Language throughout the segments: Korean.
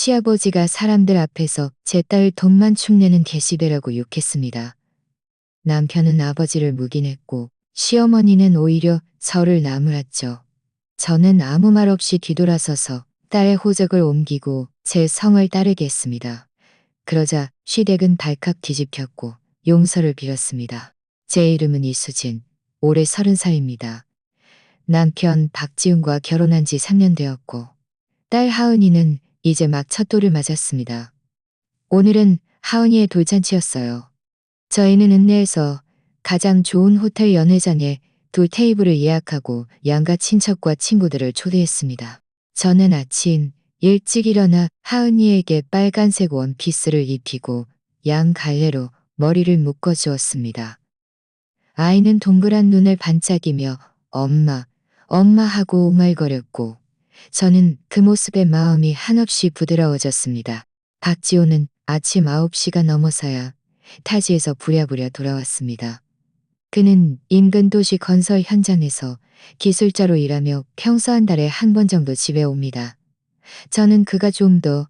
시아버지가 사람들 앞에서 제 딸 돈만 축내는 계시배라고 욕했습니다. 남편은 아버지를 묵인했고 시어머니는 오히려 저를 나무랐죠. 저는 아무 말 없이 뒤돌아서서 딸의 호적을 옮기고 제 성을 따르게 했습니다. 그러자 시댁은 발칵 뒤집혔고 용서를 빌었습니다. 제 이름은 이수진, 올해 30살입니다. 남편 박지훈과 결혼한 지 3년 되었고 딸 하은이는 이제 막 첫 돌을 맞았습니다. 오늘은 하은이의 돌잔치였어요. 저희는 읍내에서 가장 좋은 호텔 연회장에 2테이블을 예약하고 양가 친척과 친구들을 초대했습니다. 저는 아침 일찍 일어나 하은이에게 빨간색 원피스를 입히고 양 갈래로 머리를 묶어주었습니다. 아이는 동그란 눈을 반짝이며 엄마, 엄마 하고 웅얼거렸고 저는 그 모습에 마음이 한없이 부드러워졌습니다. 박지호는 아침 9시가 넘어서야 타지에서 부랴부랴 돌아왔습니다. 그는 인근 도시 건설 현장에서 기술자로 일하며 평소 한 달에 한 번 정도 집에 옵니다. 저는 그가 좀 더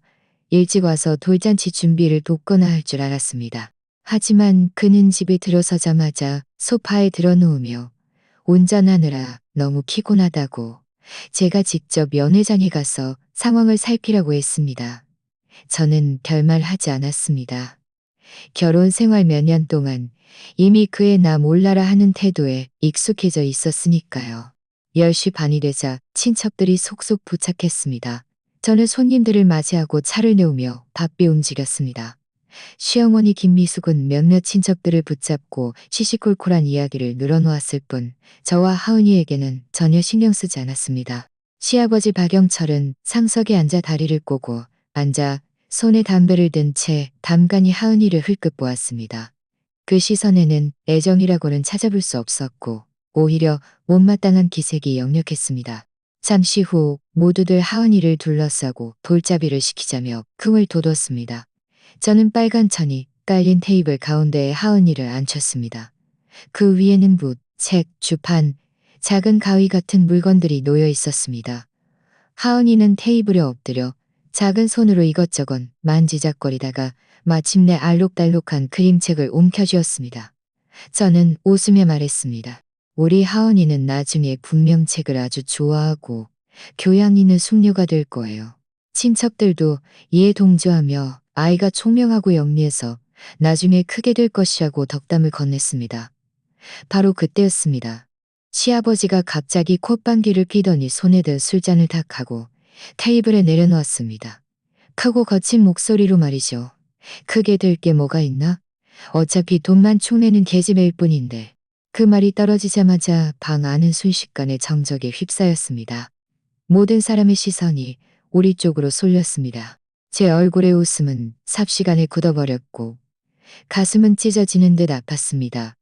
일찍 와서 돌잔치 준비를 돕거나 할 줄 알았습니다. 하지만 그는 집에 들어서자마자 소파에 드러누우며 운전하느라 너무 피곤하다고 제가 직접 연회장에 가서 상황을 살피라고 했습니다. 저는 별말 하지 않았습니다. 결혼 생활 몇 년 동안 이미 그의 나 몰라라 하는 태도에 익숙해져 있었으니까요. 10시 반이 되자 친척들이 속속 부착했습니다. 저는 손님들을 맞이하고 차를 내우며 바삐 움직였습니다. 시어머니 김미숙은 몇몇 친척들을 붙잡고 시시콜콜한 이야기를 늘어놓았을 뿐 저와 하은이에게는 전혀 신경 쓰지 않았습니다. 시아버지 박영철은 상석에 앉아 다리를 꼬고 앉아 손에 담배를 든 채 담간히 하은이를 흘끗 보았습니다. 그 시선에는 애정이라고는 찾아볼 수 없었고 오히려 못마땅한 기색이 역력했습니다. 잠시 후 모두들 하은이를 둘러싸고 돌잡이를 시키자며 킁을 돋웠습니다. 저는 빨간 천이 깔린 테이블 가운데에 하은이를 앉혔습니다. 그 위에는 붓, 책, 주판, 작은 가위 같은 물건들이 놓여 있었습니다. 하은이는 테이블에 엎드려 작은 손으로 이것저것 만지작거리다가 마침내 알록달록한 그림책을 움켜쥐었습니다. 저는 웃으며 말했습니다. 우리 하은이는 나중에 분명 책을 아주 좋아하고 교양 있는 숙녀가 될 거예요. 친척들도 이에 동조하며 아이가 총명하고 영리해서 나중에 크게 될 것이라고 덕담을 건넸습니다. 바로 그때였습니다. 시아버지가 갑자기 콧방귀를 피더니 손에 든 술잔을 탁 하고 테이블에 내려놓았습니다. 크고 거친 목소리로 말이죠. 크게 될 게 뭐가 있나? 어차피 돈만 축내는 계집애일 뿐인데. 그 말이 떨어지자마자 방 안은 순식간에 정적에 휩싸였습니다. 모든 사람의 시선이 우리 쪽으로 쏠렸습니다. 제 얼굴의 웃음은 삽시간에 굳어버렸고 가슴은 찢어지는 듯 아팠습니다.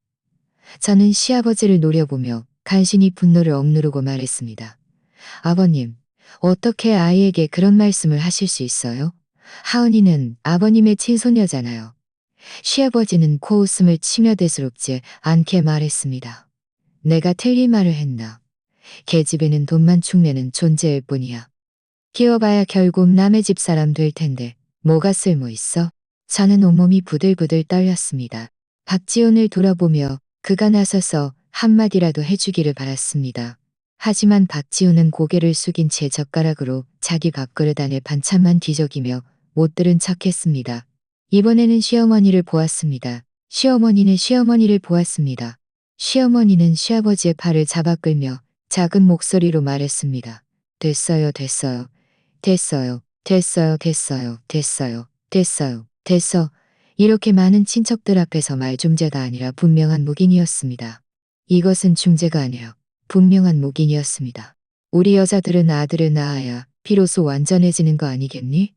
저는 시아버지를 노려보며 간신히 분노를 억누르고 말했습니다. 아버님, 어떻게 아이에게 그런 말씀을 하실 수 있어요? 하은이는 아버님의 친손녀잖아요. 시아버지는 코웃음을 치며 대수롭지 않게 말했습니다. 내가 틀린 말을 했나? 계집애는 돈만 축내는 존재일 뿐이야. 키워봐야 결국 남의 집 사람 될 텐데 뭐가 쓸모 있어? 저는 온몸이 부들부들 떨렸습니다. 박지훈을 돌아보며 그가 나서서 한마디라도 해주기를 바랐습니다. 하지만 박지훈은 고개를 숙인 채 젓가락으로 자기 밥그릇 안에 반찬만 뒤적이며 못 들은 척했습니다. 이번에는 시어머니를 보았습니다. 시어머니는 시어머니를 보았습니다. 시어머니는 시아버지의 팔을 잡아 끌며 작은 목소리로 말했습니다. 됐어요, 됐어요. 됐어요, 됐어요, 됐어요, 됐어요, 됐어요, 됐어. 이렇게 많은 친척들 앞에서 말중재가 아니라 분명한 묵인이었습니다. 이것은 중재가 아니라 분명한 묵인이었습니다. 우리 여자들은 아들을 낳아야 비로소 완전해지는 거 아니겠니?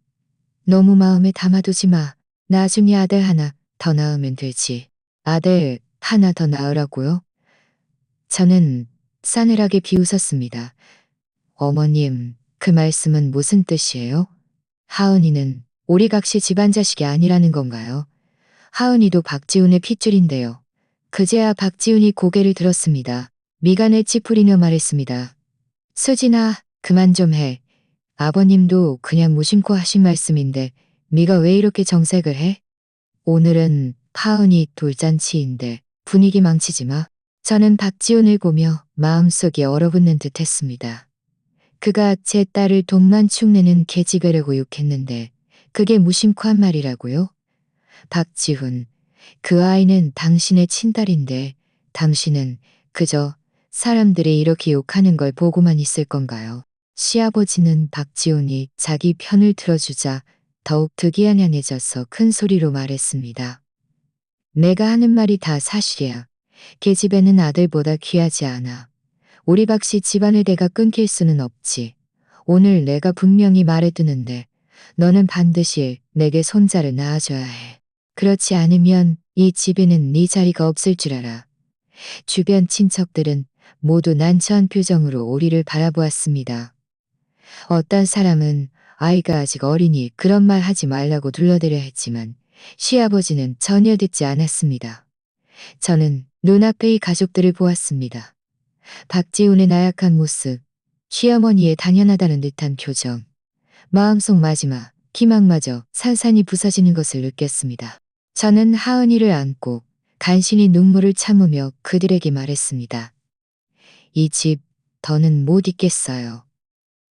너무 마음에 담아두지 마. 나중에 아들 하나 더 낳으면 되지. 아들 하나 더 낳으라고요? 저는 싸늘하게 비웃었습니다. 어머님, 그 말씀은 무슨 뜻이에요? 하은이는 오리각시 집안 자식이 아니라는 건가요? 하은이도 박지훈의 핏줄인데요. 그제야 박지훈이 고개를 들었습니다. 미간을 찌푸리며 말했습니다. 수진아, 그만 좀 해. 아버님도 그냥 무심코 하신 말씀인데 네가 왜 이렇게 정색을 해? 오늘은 하은이 돌잔치인데 분위기 망치지 마. 저는 박지훈을 보며 마음속이 얼어붙는 듯 했습니다. 그가 제 딸을 돈만 축내는 계집애라고 욕했는데 그게 무심코 한 말이라고요? 박지훈, 그 아이는 당신의 친딸인데 당신은 그저 사람들이 이렇게 욕하는 걸 보고만 있을 건가요? 시아버지는 박지훈이 자기 편을 들어주자 더욱 득이한양해져서 큰 소리로 말했습니다. 내가 하는 말이 다 사실이야. 계집애는 아들보다 귀하지 않아. 우리 박씨 집안의 대가 끊길 수는 없지. 오늘 내가 분명히 말해두는데 너는 반드시 내게 손자를 낳아줘야 해. 그렇지 않으면 이 집에는 네 자리가 없을 줄 알아. 주변 친척들은 모두 난처한 표정으로 우리를 바라보았습니다. 어떤 사람은 아이가 아직 어리니 그런 말 하지 말라고 둘러대려 했지만 시아버지는 전혀 듣지 않았습니다. 저는 눈앞의 이 가족들을 보았습니다. 박지훈의 나약한 모습, 시어머니의 당연하다는 듯한 표정, 마음속 마지막 희망마저 산산이 부서지는 것을 느꼈습니다. 저는 하은이를 안고 간신히 눈물을 참으며 그들에게 말했습니다. 이 집 더는 못 있겠어요.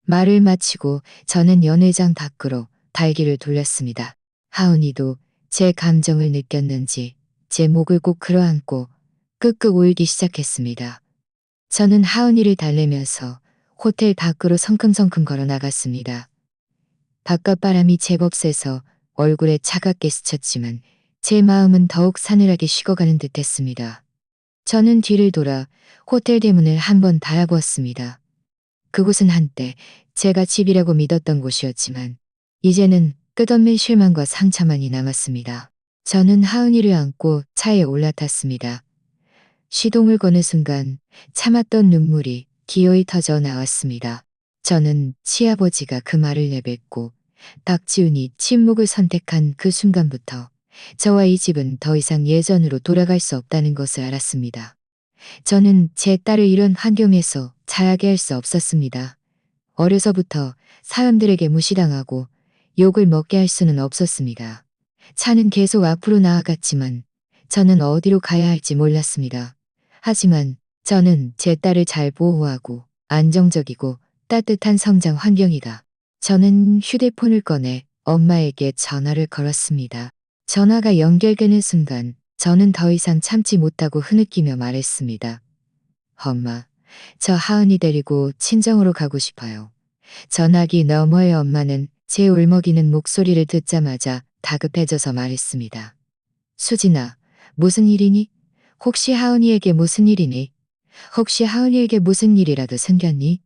말을 마치고 저는 연회장 밖으로 발길을 돌렸습니다. 하은이도 제 감정을 느꼈는지 제 목을 꼭 끌어안고 끄끄 울기 시작했습니다. 저는 하은이를 달래면서 호텔 밖으로 성큼성큼 걸어 나갔습니다. 바깥 바람이 제법 세서 얼굴에 차갑게 스쳤지만 제 마음은 더욱 사늘하게 식어가는 듯했습니다. 저는 뒤를 돌아 호텔 대문을 한번 바라보았습니다. 그곳은 한때 제가 집이라고 믿었던 곳이었지만 이제는 끝없는 실망과 상처만이 남았습니다. 저는 하은이를 안고 차에 올라탔습니다. 시동을 거는 순간 참았던 눈물이 기어이 터져 나왔습니다. 저는 시아버지가 그 말을 내뱉고 박지훈이 침묵을 선택한 그 순간부터 저와 이 집은 더 이상 예전으로 돌아갈 수 없다는 것을 알았습니다. 저는 제 딸을 이런 환경에서 자라게 할 수 없었습니다. 어려서부터 사람들에게 무시당하고 욕을 먹게 할 수는 없었습니다. 차는 계속 앞으로 나아갔지만 저는 어디로 가야 할지 몰랐습니다. 하지만 저는 제 딸을 잘 보호하고 안정적이고 따뜻한 성장 환경이다. 저는 휴대폰을 꺼내 엄마에게 전화를 걸었습니다. 전화가 연결되는 순간 저는 더 이상 참지 못하고 흐느끼며 말했습니다. 엄마, 저 하은이 데리고 친정으로 가고 싶어요. 전화기 너머의 엄마는 제 울먹이는 목소리를 듣자마자 다급해져서 말했습니다. 수진아, 무슨 일이니? 혹시 하은이에게 무슨 일이니? 혹시 하은이에게 무슨 일이라도 생겼니?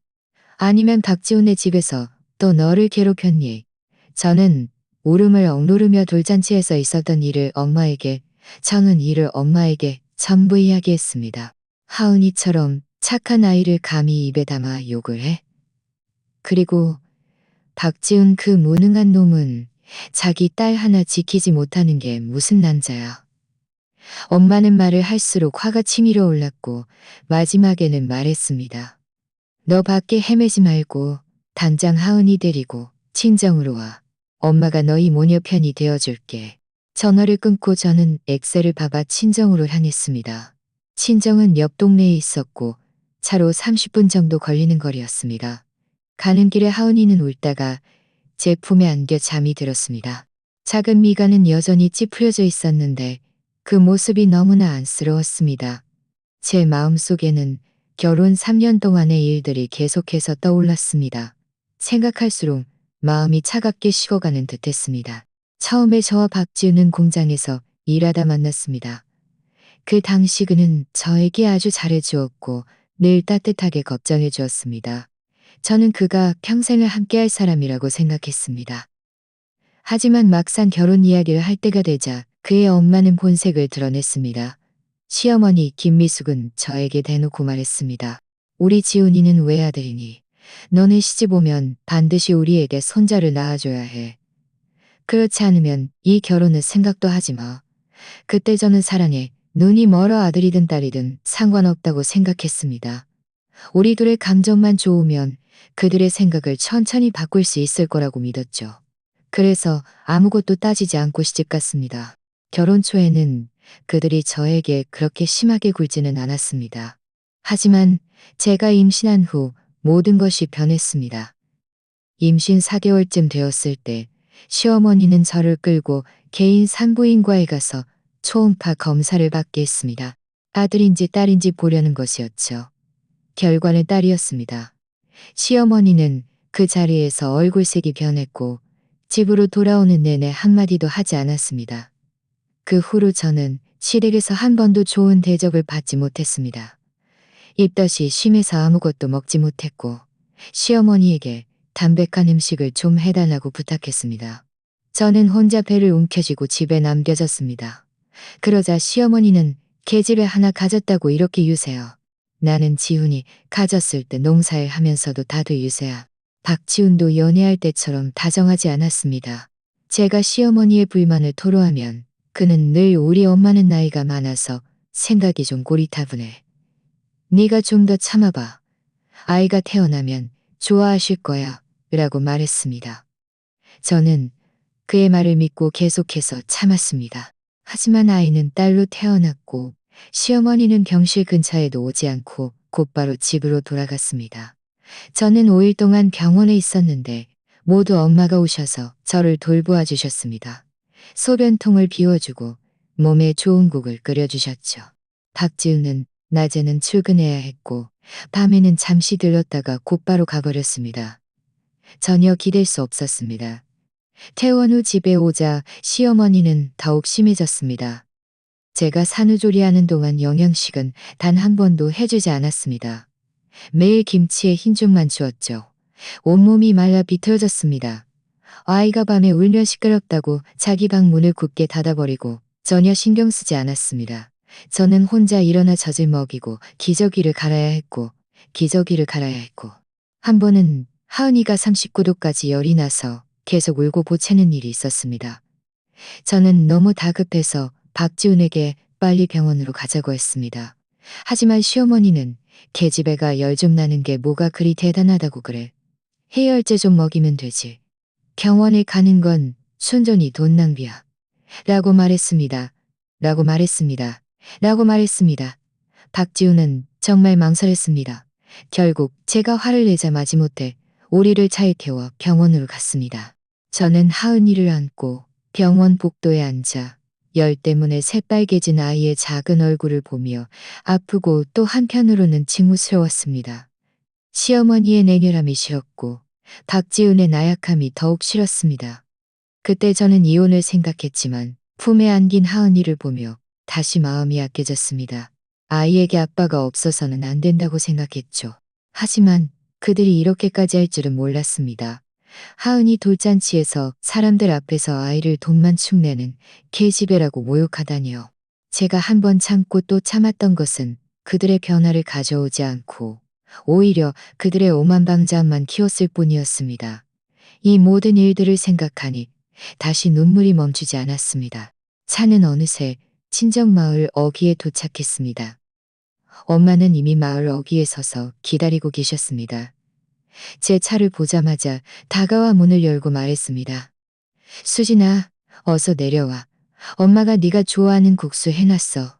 아니면 박지훈의 집에서 또 너를 괴롭혔니? 저는 울음을 억누르며 돌잔치에서 있었던 일을 엄마에게, 저는 이를 엄마에게 전부 이야기했습니다. 하은이처럼 착한 아이를 감히 입에 담아 욕을 해? 그리고 박지훈 그 무능한 놈은 자기 딸 하나 지키지 못하는 게 무슨 남자야. 엄마는 말을 할수록 화가 치밀어 올랐고 마지막에는 말했습니다. 너 밖에 헤매지 말고 당장 하은이 데리고 친정으로 와. 엄마가 너희 모녀 편이 되어줄게. 전화를 끊고 저는 엑셀을 밟아 친정으로 향했습니다. 친정은 옆 동네에 있었고 차로 30분 정도 걸리는 거리였습니다. 가는 길에 하은이는 울다가 제 품에 안겨 잠이 들었습니다. 작은 미간은 여전히 찌푸려져 있었는데 그 모습이 너무나 안쓰러웠습니다. 제 마음속에는 결혼 3년 동안의 일들이 계속해서 떠올랐습니다. 생각할수록 마음이 차갑게 식어가는 듯했습니다. 처음에 저와 박지훈은 공장에서 일하다 만났습니다. 그 당시 그는 저에게 아주 잘해주었고 늘 따뜻하게 걱정해 주었습니다. 저는 그가 평생을 함께할 사람이라고 생각했습니다. 하지만 막상 결혼 이야기를 할 때가 되자 그의 엄마는 본색을 드러냈습니다. 시어머니 김미숙은 저에게 대놓고 말했습니다. 우리 지훈이는 외아들이니 너네 시집 오면 반드시 우리에게 손자를 낳아줘야 해. 그렇지 않으면 이 결혼은 생각도 하지 마. 그때 저는 사랑해 눈이 멀어 아들이든 딸이든 상관없다고 생각했습니다. 우리 둘의 감정만 좋으면 그들의 생각을 천천히 바꿀 수 있을 거라고 믿었죠. 그래서 아무것도 따지지 않고 시집 갔습니다. 결혼 초에는 그들이 저에게 그렇게 심하게 굴지는 않았습니다. 하지만 제가 임신한 후 모든 것이 변했습니다. 임신 4개월쯤 되었을 때 시어머니는 저를 끌고 개인 산부인과에 가서 초음파 검사를 받게 했습니다. 아들인지 딸인지 보려는 것이었죠. 결과는 딸이었습니다. 시어머니는 그 자리에서 얼굴색이 변했고 집으로 돌아오는 내내 한마디도 하지 않았습니다. 그 후로 저는 시댁에서 한 번도 좋은 대접을 받지 못했습니다. 입덧이 심해서 아무것도 먹지 못했고 시어머니에게 담백한 음식을 좀 해달라고 부탁했습니다. 저는 혼자 배를 움켜쥐고 집에 남겨졌습니다. 그러자 시어머니는 계집애 하나 가졌다고 이렇게 유세요. 나는 지훈이 가졌을 때 농사일 하면서도 다들 유세야. 박지훈도 연애할 때처럼 다정하지 않았습니다. 제가 시어머니의 불만을 토로하면 그는 늘 우리 엄마는 나이가 많아서 생각이 좀 고리타분해. 네가 좀 더 참아봐. 아이가 태어나면 좋아하실 거야. 라고 말했습니다. 저는 그의 말을 믿고 계속해서 참았습니다. 하지만 아이는 딸로 태어났고 시어머니는 병실 근처에도 오지 않고 곧바로 집으로 돌아갔습니다. 저는 5일 동안 병원에 있었는데 모두 엄마가 오셔서 저를 돌보아 주셨습니다. 소변통을 비워주고 몸에 좋은 국을 끓여주셨죠. 박지우는 낮에는 출근해야 했고 밤에는 잠시 들렀다가 곧바로 가버렸습니다. 전혀 기댈 수 없었습니다. 퇴원 후 집에 오자 시어머니는 더욱 심해졌습니다. 제가 산후조리하는 동안 영양식은 단 한 번도 해주지 않았습니다. 매일 김치에 흰죽만 주었죠. 온몸이 말라 비틀어졌습니다. 아이가 밤에 울면 시끄럽다고 자기 방 문을 굳게 닫아버리고 전혀 신경 쓰지 않았습니다. 저는 혼자 일어나 젖을 먹이고 기저귀를 갈아야 했고 한 번은 하은이가 39도까지 열이 나서 계속 울고 보채는 일이 있었습니다. 저는 너무 다급해서 박지훈에게 빨리 병원으로 가자고 했습니다. 하지만 시어머니는 계집애가 열 좀 나는 게 뭐가 그리 대단하다고 그래. 해열제 좀 먹이면 되지. 병원에 가는 건 순전히 돈 낭비야. 라고 말했습니다. 박지훈은 정말 망설였습니다. 결국 제가 화를 내자 마지못해 우리를 차에 태워 병원으로 갔습니다. 저는 하은이를 안고 병원 복도에 앉아 열 때문에 새빨개진 아이의 작은 얼굴을 보며 아프고 또 한편으로는 징후스러웠습니다. 시어머니의 냉혈함이 싫었고 박지훈의 나약함이 더욱 싫었습니다. 그때 저는 이혼을 생각했지만 품에 안긴 하은이를 보며 다시 마음이 약해졌습니다. 아이에게 아빠가 없어서는 안 된다고 생각했죠. 하지만 그들이 이렇게까지 할 줄은 몰랐습니다. 하은이 돌잔치에서 사람들 앞에서 아이를 돈만 축내는 계집애라고 모욕하다니요. 제가 한 번 참고 또 참았던 것은 그들의 변화를 가져오지 않고 오히려 그들의 오만방자함만 키웠을 뿐이었습니다. 이 모든 일들을 생각하니 다시 눈물이 멈추지 않았습니다. 차는 어느새 친정마을 어귀에 도착했습니다. 엄마는 이미 마을 어귀에 서서 기다리고 계셨습니다. 제 차를 보자마자 다가와 문을 열고 말했습니다. 수진아, 어서 내려와. 엄마가 네가 좋아하는 국수 해놨어.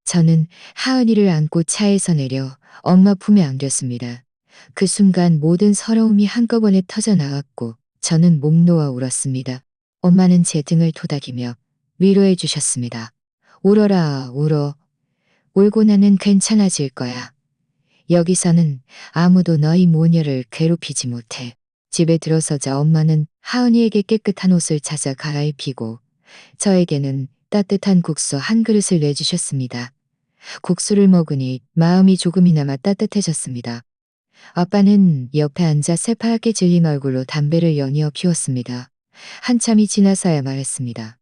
저는 하은이를 안고 차에서 내려 엄마 품에 안겼습니다. 그 순간 모든 서러움이 한꺼번에 터져나왔고 저는 목 놓아 울었습니다. 엄마는 제 등을 토닥이며 위로해 주셨습니다. 울어라, 울어. 울고 나는 괜찮아질 거야. 여기서는 아무도 너희 모녀를 괴롭히지 못해. 집에 들어서자 엄마는 하은이에게 깨끗한 옷을 찾아 갈아입히고 저에게는 따뜻한 국수 한 그릇을 내주셨습니다. 국수를 먹으니 마음이 조금이나마 따뜻해졌습니다. 아빠는 옆에 앉아 새파랗게 질린 얼굴로 담배를 연이어 피웠습니다. 한참이 지나서야 말했습니다.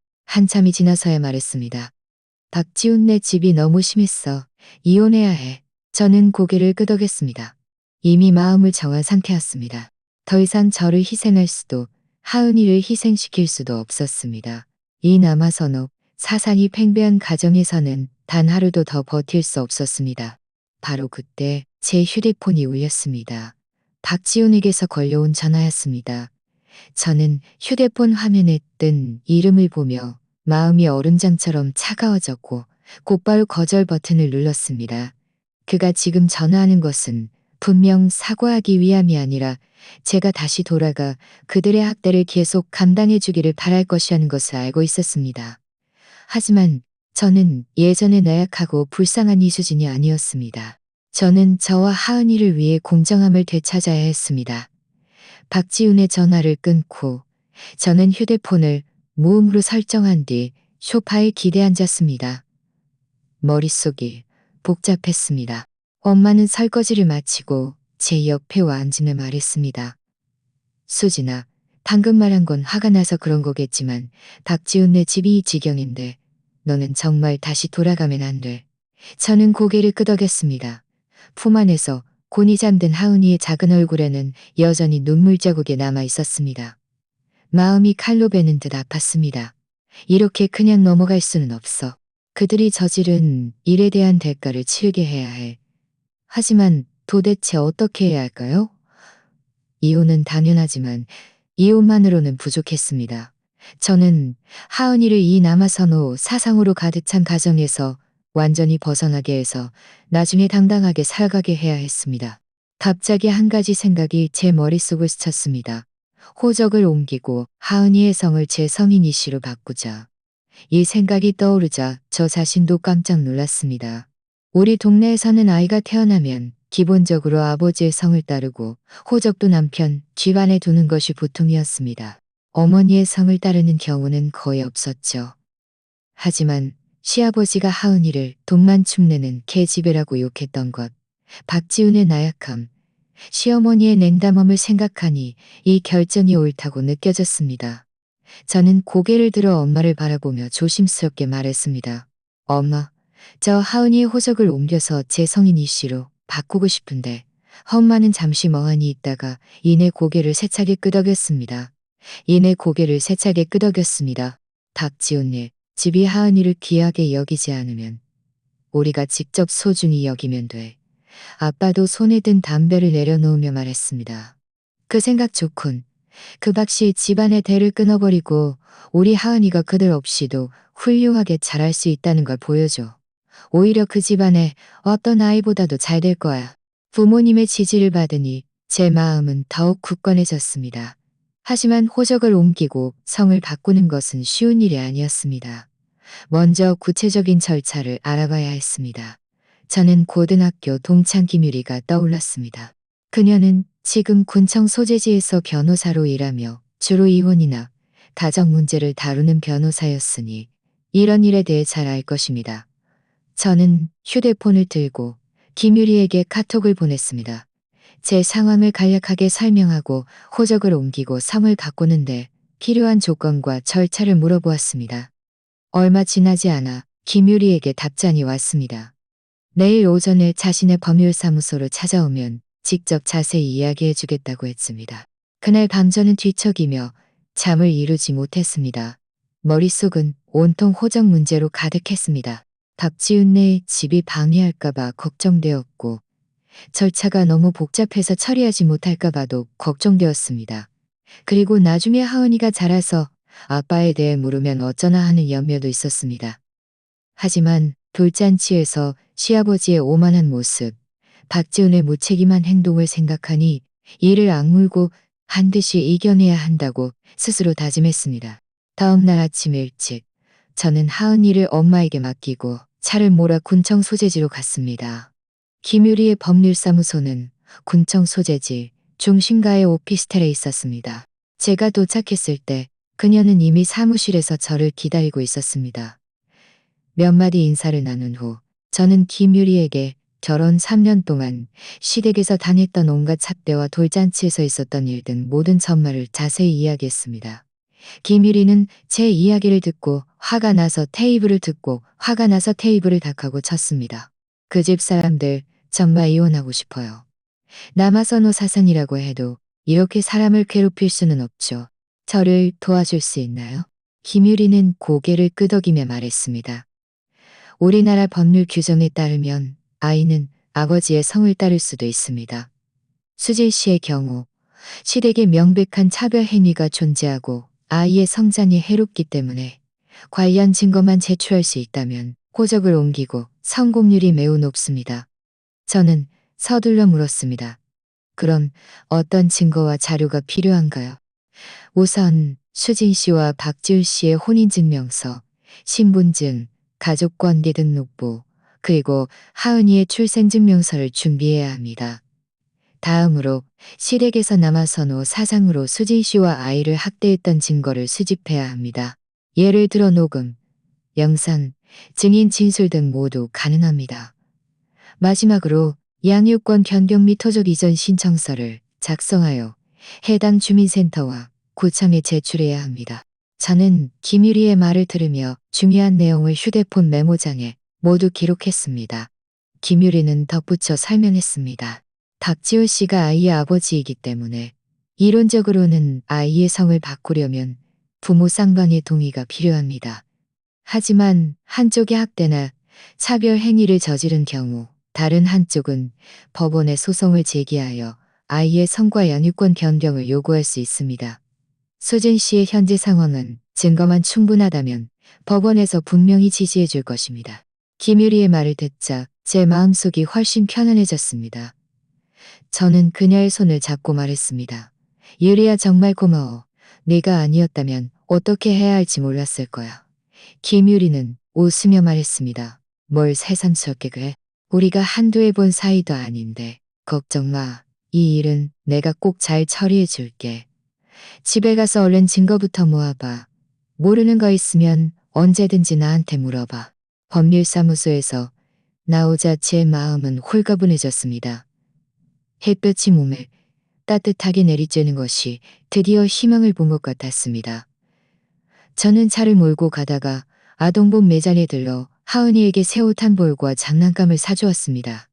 박지훈네 집이 너무 심했어. 이혼해야 해. 저는 고개를 끄덕였습니다. 이미 마음을 정한 상태였습니다. 더 이상 저를 희생할 수도 하은이를 희생시킬 수도 없었습니다. 이 남아선호 사상이 팽배한 가정에서는 단 하루도 더 버틸 수 없었습니다. 바로 그때 제 휴대폰이 울렸습니다. 박지훈에게서 걸려온 전화였습니다. 저는 휴대폰 화면에 뜬 이름을 보며 마음이 얼음장처럼 차가워졌고 곧바로 거절 버튼을 눌렀습니다. 그가 지금 전화하는 것은 분명 사과하기 위함이 아니라 제가 다시 돌아가 그들의 학대를 계속 감당해 주기를 바랄 것이라는 것을 알고 있었습니다. 하지만 저는 예전에 나약하고 불쌍한 이수진이 아니었습니다. 저는 저와 하은이를 위해 공정함을 되찾아야 했습니다. 박지훈의 전화를 끊고 저는 휴대폰을 무음으로 설정한 뒤 소파에 기대 앉았습니다. 머릿속이 복잡했습니다. 엄마는 설거지를 마치고 제 옆에 와 앉으며 말했습니다. 수진아, 방금 말한 건 화가 나서 그런 거겠지만 박지훈네 집이 이 지경인데 너는 정말 다시 돌아가면 안 돼. 저는 고개를 끄덕였습니다. 품 안에서 곤히 잠든 하은이의 작은 얼굴에는 여전히 눈물 자국이 남아 있었습니다. 마음이 칼로 베는 듯 아팠습니다. 이렇게 그냥 넘어갈 수는 없어. 그들이 저지른 일에 대한 대가를 치르게 해야 해. 하지만 도대체 어떻게 해야 할까요? 이혼은 당연하지만 이혼만으로는 부족했습니다. 저는 하은이를 이 남아선호 사상으로 가득 찬 가정에서 완전히 벗어나게 해서 나중에 당당하게 살아가게 해야 했습니다. 갑자기 한 가지 생각이 제 머릿속을 스쳤습니다. 호적을 옮기고 하은이의 성을 제 성인 이씨로 바꾸자. 이 생각이 떠오르자 저 자신도 깜짝 놀랐습니다. 우리 동네에서는 아이가 태어나면 기본적으로 아버지의 성을 따르고 호적도 남편 집안에 두는 것이 보통이었습니다. 어머니의 성을 따르는 경우는 거의 없었죠. 하지만 시아버지가 하은이를 돈만 축내는 계집애라고 욕했던 것, 박지훈의 나약함, 시어머니의 냉담함을 생각하니 이 결정이 옳다고 느껴졌습니다. 저는 고개를 들어 엄마를 바라보며 조심스럽게 말했습니다. 엄마, 저 하은이의 호적을 옮겨서 제 성인 이씨로 바꾸고 싶은데 엄마는 잠시 멍하니 있다가 이내 고개를 세차게 끄덕였습니다. 박지훈님, 집이 하은이를 귀하게 여기지 않으면 우리가 직접 소중히 여기면 돼. 아빠도 손에 든 담배를 내려놓으며 말했습니다. 그 생각 좋군. 그 박씨 집안의 대를 끊어버리고 우리 하은이가 그들 없이도 훌륭하게 잘할 수 있다는 걸 보여줘. 오히려 그 집안에 어떤 아이보다도 잘 될 거야. 부모님의 지지를 받으니 제 마음은 더욱 굳건해졌습니다. 하지만 호적을 옮기고 성을 바꾸는 것은 쉬운 일이 아니었습니다. 먼저 구체적인 절차를 알아봐야 했습니다. 저는 고등학교 동창 김유리가 떠올랐습니다. 그녀는 지금 군청 소재지에서 변호사로 일하며 주로 이혼이나 가정 문제를 다루는 변호사였으니 이런 일에 대해 잘 알 것입니다. 저는 휴대폰을 들고 김유리에게 카톡을 보냈습니다. 제 상황을 간략하게 설명하고 호적을 옮기고 성을 바꾸는데 필요한 조건과 절차를 물어보았습니다. 얼마 지나지 않아 김유리에게 답장이 왔습니다. 내일 오전에 자신의 법률사무소로 찾아오면 직접 자세히 이야기해 주겠다고 했습니다. 그날 밤 저는 뒤척이며 잠을 이루지 못했습니다. 머릿속은 온통 호적 문제로 가득했습니다. 박지훈네의 집이 방해할까봐 걱정되었고 절차가 너무 복잡해서 처리하지 못할까봐도 걱정되었습니다. 그리고 나중에 하은이가 자라서 아빠에 대해 물으면 어쩌나 하는 염려도 있었습니다. 하지만 돌잔치에서 시아버지의 오만한 모습, 박지훈의 무책임한 행동을 생각하니 이를 악물고 반드시 이겨내야 한다고 스스로 다짐했습니다. 다음 날 아침 일찍 저는 하은이를 엄마에게 맡기고 차를 몰아 군청 소재지로 갔습니다. 김유리의 법률사무소는 군청 소재지 중심가의 오피스텔에 있었습니다. 제가 도착했을 때 그녀는 이미 사무실에서 저를 기다리고 있었습니다. 몇 마디 인사를 나눈 후 저는 김유리에게 결혼 3년 동안 시댁에서 당했던 온갖 잣대와 돌잔치에서 있었던 일 등 모든 전말을 자세히 이야기했습니다. 김유리는 제 이야기를 듣고 화가 나서 테이블을 탁하고 쳤습니다. 그 집 사람들 정말 이혼하고 싶어요. 남아선호 사상이라고 해도 이렇게 사람을 괴롭힐 수는 없죠. 저를 도와줄 수 있나요? 김유리는 고개를 끄덕이며 말했습니다. 우리나라 법률 규정에 따르면 아이는 아버지의 성을 따를 수도 있습니다. 수진 씨의 경우 시댁에 명백한 차별 행위가 존재하고 아이의 성장이 해롭기 때문에 관련 증거만 제출할 수 있다면 호적을 옮기고 성공률이 매우 높습니다. 저는 서둘러 물었습니다. 그럼 어떤 증거와 자료가 필요한가요? 우선 수진 씨와 박지훈 씨의 혼인증명서, 신분증, 가족관계 등록부, 그리고 하은이의 출생증명서를 준비해야 합니다. 다음으로 시댁에서 남아선 후 사상으로 수진 씨와 아이를 학대했던 증거를 수집해야 합니다. 예를 들어 녹음, 영상, 증인 진술 등 모두 가능합니다. 마지막으로 양육권 변경 및 토적 이전 신청서를 작성하여 해당 주민센터와 구청에 제출해야 합니다. 저는 김유리의 말을 들으며 중요한 내용을 휴대폰 메모장에 모두 기록했습니다. 김유리는 덧붙여 설명했습니다. 박지훈 씨가 아이의 아버지이기 때문에 이론적으로는 아이의 성을 바꾸려면 부모 쌍방의 동의가 필요합니다. 하지만 한쪽이 학대나 차별 행위를 저지른 경우 다른 한쪽은 법원에 소송을 제기하여 아이의 성과 양육권 변경을 요구할 수 있습니다. 수진 씨의 현재 상황은 증거만 충분하다면 법원에서 분명히 지지해 줄 것입니다. 김유리의 말을 듣자 제 마음속이 훨씬 편안해졌습니다. 저는 그녀의 손을 잡고 말했습니다. 유리야, 정말 고마워. 네가 아니었다면 어떻게 해야 할지 몰랐을 거야. 김유리는 웃으며 말했습니다. 뭘 새삼스럽게 그래? 우리가 한두 해 본 사이도 아닌데 걱정 마. 이 일은 내가 꼭 잘 처리해 줄게. 집에 가서 얼른 증거부터 모아봐. 모르는 거 있으면 언제든지 나한테 물어봐. 법률사무소에서 나오자 제 마음은 홀가분해졌습니다. 햇볕이 몸에 따뜻하게 내리쬐는 것이 드디어 희망을 본 것 같았습니다. 저는 차를 몰고 가다가 아동복 매장에 들러 하은이에게 새 옷 한 벌과 장난감을 사주었습니다.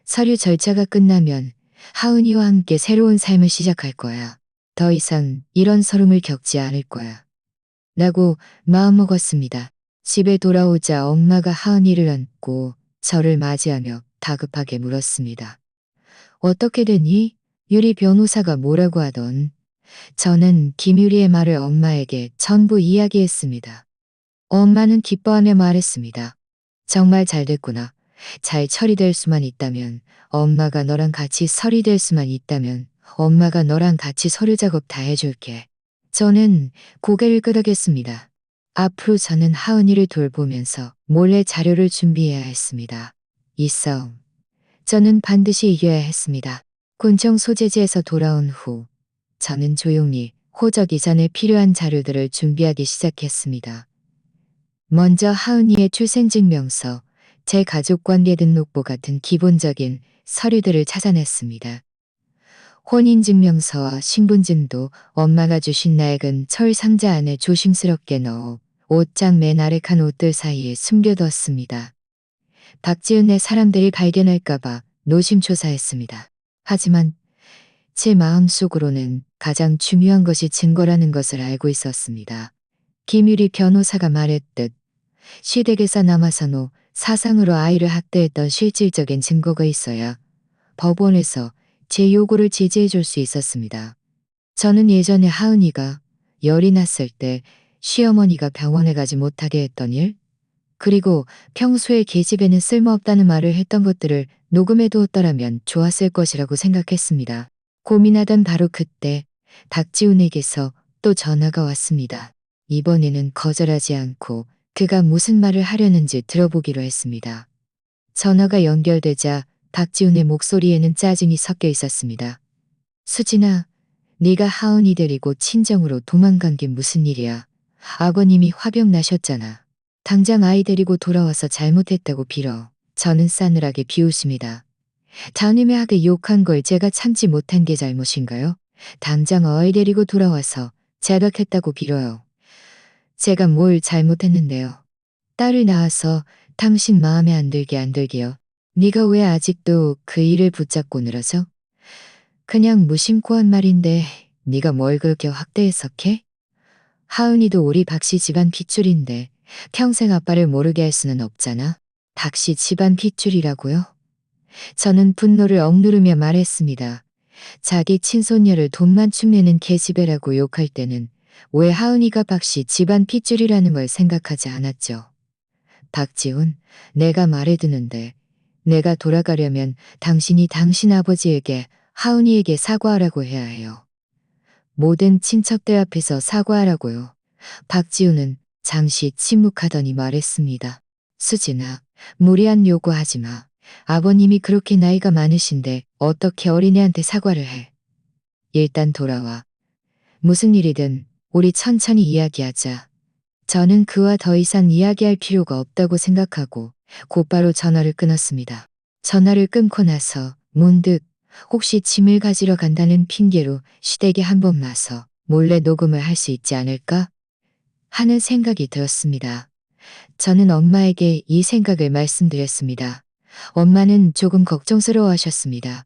서류 절차가 끝나면 하은이와 함께 새로운 삶을 시작할 거야. 더 이상 이런 서름을 겪지 않을 거야. 라고 마음먹었습니다. 집에 돌아오자 엄마가 하은이를 안고 저를 맞이하며 다급하게 물었습니다. 어떻게 되니? 유리 변호사가 뭐라고 하던? 저는 김유리의 말을 엄마에게 전부 이야기했습니다. 엄마는 기뻐하며 말했습니다. 정말 잘 됐구나. 잘 처리될 수만 있다면, 엄마가 너랑 같이 처리될 수만 있다면, 엄마가 너랑 같이 서류 작업 다 해줄게. 저는 고개를 끄덕였습니다. 앞으로 저는 하은이를 돌보면서 몰래 자료를 준비해야 했습니다. 이 싸움, 저는 반드시 이겨야 했습니다. 군청 소재지에서 돌아온 후 저는 조용히 호적 이전에 필요한 자료들을 준비하기 시작했습니다. 먼저 하은이의 출생증명서, 제 가족관계 등록부 같은 기본적인 서류들을 찾아냈습니다. 혼인증명서와 신분증도 엄마가 주신 낡은 철 상자 안에 조심스럽게 넣어 옷장 맨 아래 칸 옷들 사이에 숨겨뒀습니다. 박지은의 사람들이 발견할까봐 노심초사했습니다. 하지만 제 마음속으로는 가장 중요한 것이 증거라는 것을 알고 있었습니다. 김유리 변호사가 말했듯 시댁에서 남아선 후 사상으로 아이를 학대했던 실질적인 증거가 있어야 법원에서 제 요구를 제지해 줄 수 있었습니다. 저는 예전에 하은이가 열이 났을 때 시어머니가 병원에 가지 못하게 했던 일, 그리고 평소에 계집애는 쓸모없다는 말을 했던 것들을 녹음해 두었더라면 좋았을 것이라고 생각했습니다. 고민하던 바로 그때 박지훈에게서 또 전화가 왔습니다. 이번에는 거절하지 않고 그가 무슨 말을 하려는지 들어보기로 했습니다. 전화가 연결되자 박지훈의 목소리에는 짜증이 섞여 있었습니다. 수진아, 네가 하은이 데리고 친정으로 도망간 게 무슨 일이야? 아버님이 화병 나셨잖아. 당장 아이 데리고 돌아와서 잘못했다고 빌어. 저는 싸늘하게 비웃습니다. 단임하게 욕한 걸 제가 참지 못한 게 잘못인가요? 당장 아이 데리고 돌아와서 자백했다고 빌어요. 제가 뭘 잘못했는데요. 딸을 낳아서 당신 마음에 안 들게요. 네가 왜 아직도 그 일을 붙잡고 늘어져? 그냥 무심코 한 말인데 네가 뭘 그렇게 확대해서 캐? 하은이도 우리 박씨 집안 핏줄인데 평생 아빠를 모르게 할 수는 없잖아. 박씨 집안 핏줄이라고요? 저는 분노를 억누르며 말했습니다. 자기 친손녀를 돈만 축내는 계집애라고 욕할 때는 왜 하은이가 박씨 집안 핏줄이라는 걸 생각하지 않았죠. 박지훈, 내가 말해두는데 내가 돌아가려면 당신이 당신 아버지에게 하은이에게 사과하라고 해야 해요. 모든 친척들 앞에서 사과하라고요. 박지훈은 잠시 침묵하더니 말했습니다. 수진아, 무리한 요구하지 마. 아버님이 그렇게 나이가 많으신데 어떻게 어린애한테 사과를 해. 일단 돌아와. 무슨 일이든 우리 천천히 이야기하자. 저는 그와 더 이상 이야기할 필요가 없다고 생각하고 곧바로 전화를 끊었습니다. 전화를 끊고 나서 문득 혹시 짐을 가지러 간다는 핑계로 시댁에 한 번 와서 몰래 녹음을 할 수 있지 않을까 하는 생각이 들었습니다. 저는 엄마에게 이 생각을 말씀드렸습니다. 엄마는 조금 걱정스러워 하셨습니다.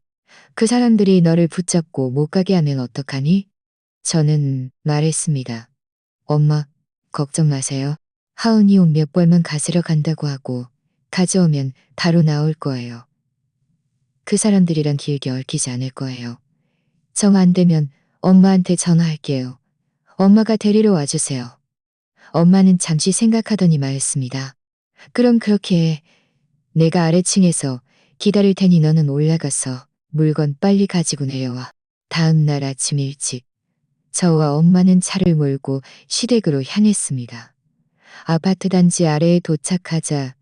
그 사람들이 너를 붙잡고 못 가게 하면 어떡하니? 저는 말했습니다. 엄마, 걱정 마세요. 하은이 옷 몇 벌만 가지러 간다고 하고 가져오면 바로 나올 거예요. 그 사람들이랑 길게 얽히지 않을 거예요. 정 안 되면 엄마한테 전화할게요. 엄마가 데리러 와주세요. 엄마는 잠시 생각하더니 말했습니다. 그럼 그렇게 해. 내가 아래층에서 기다릴 테니 너는 올라가서 물건 빨리 가지고 내려와. 다음 날 아침 일찍 저와 엄마는 차를 몰고 시댁으로 향했습니다. 아파트 단지 아래에 도착하자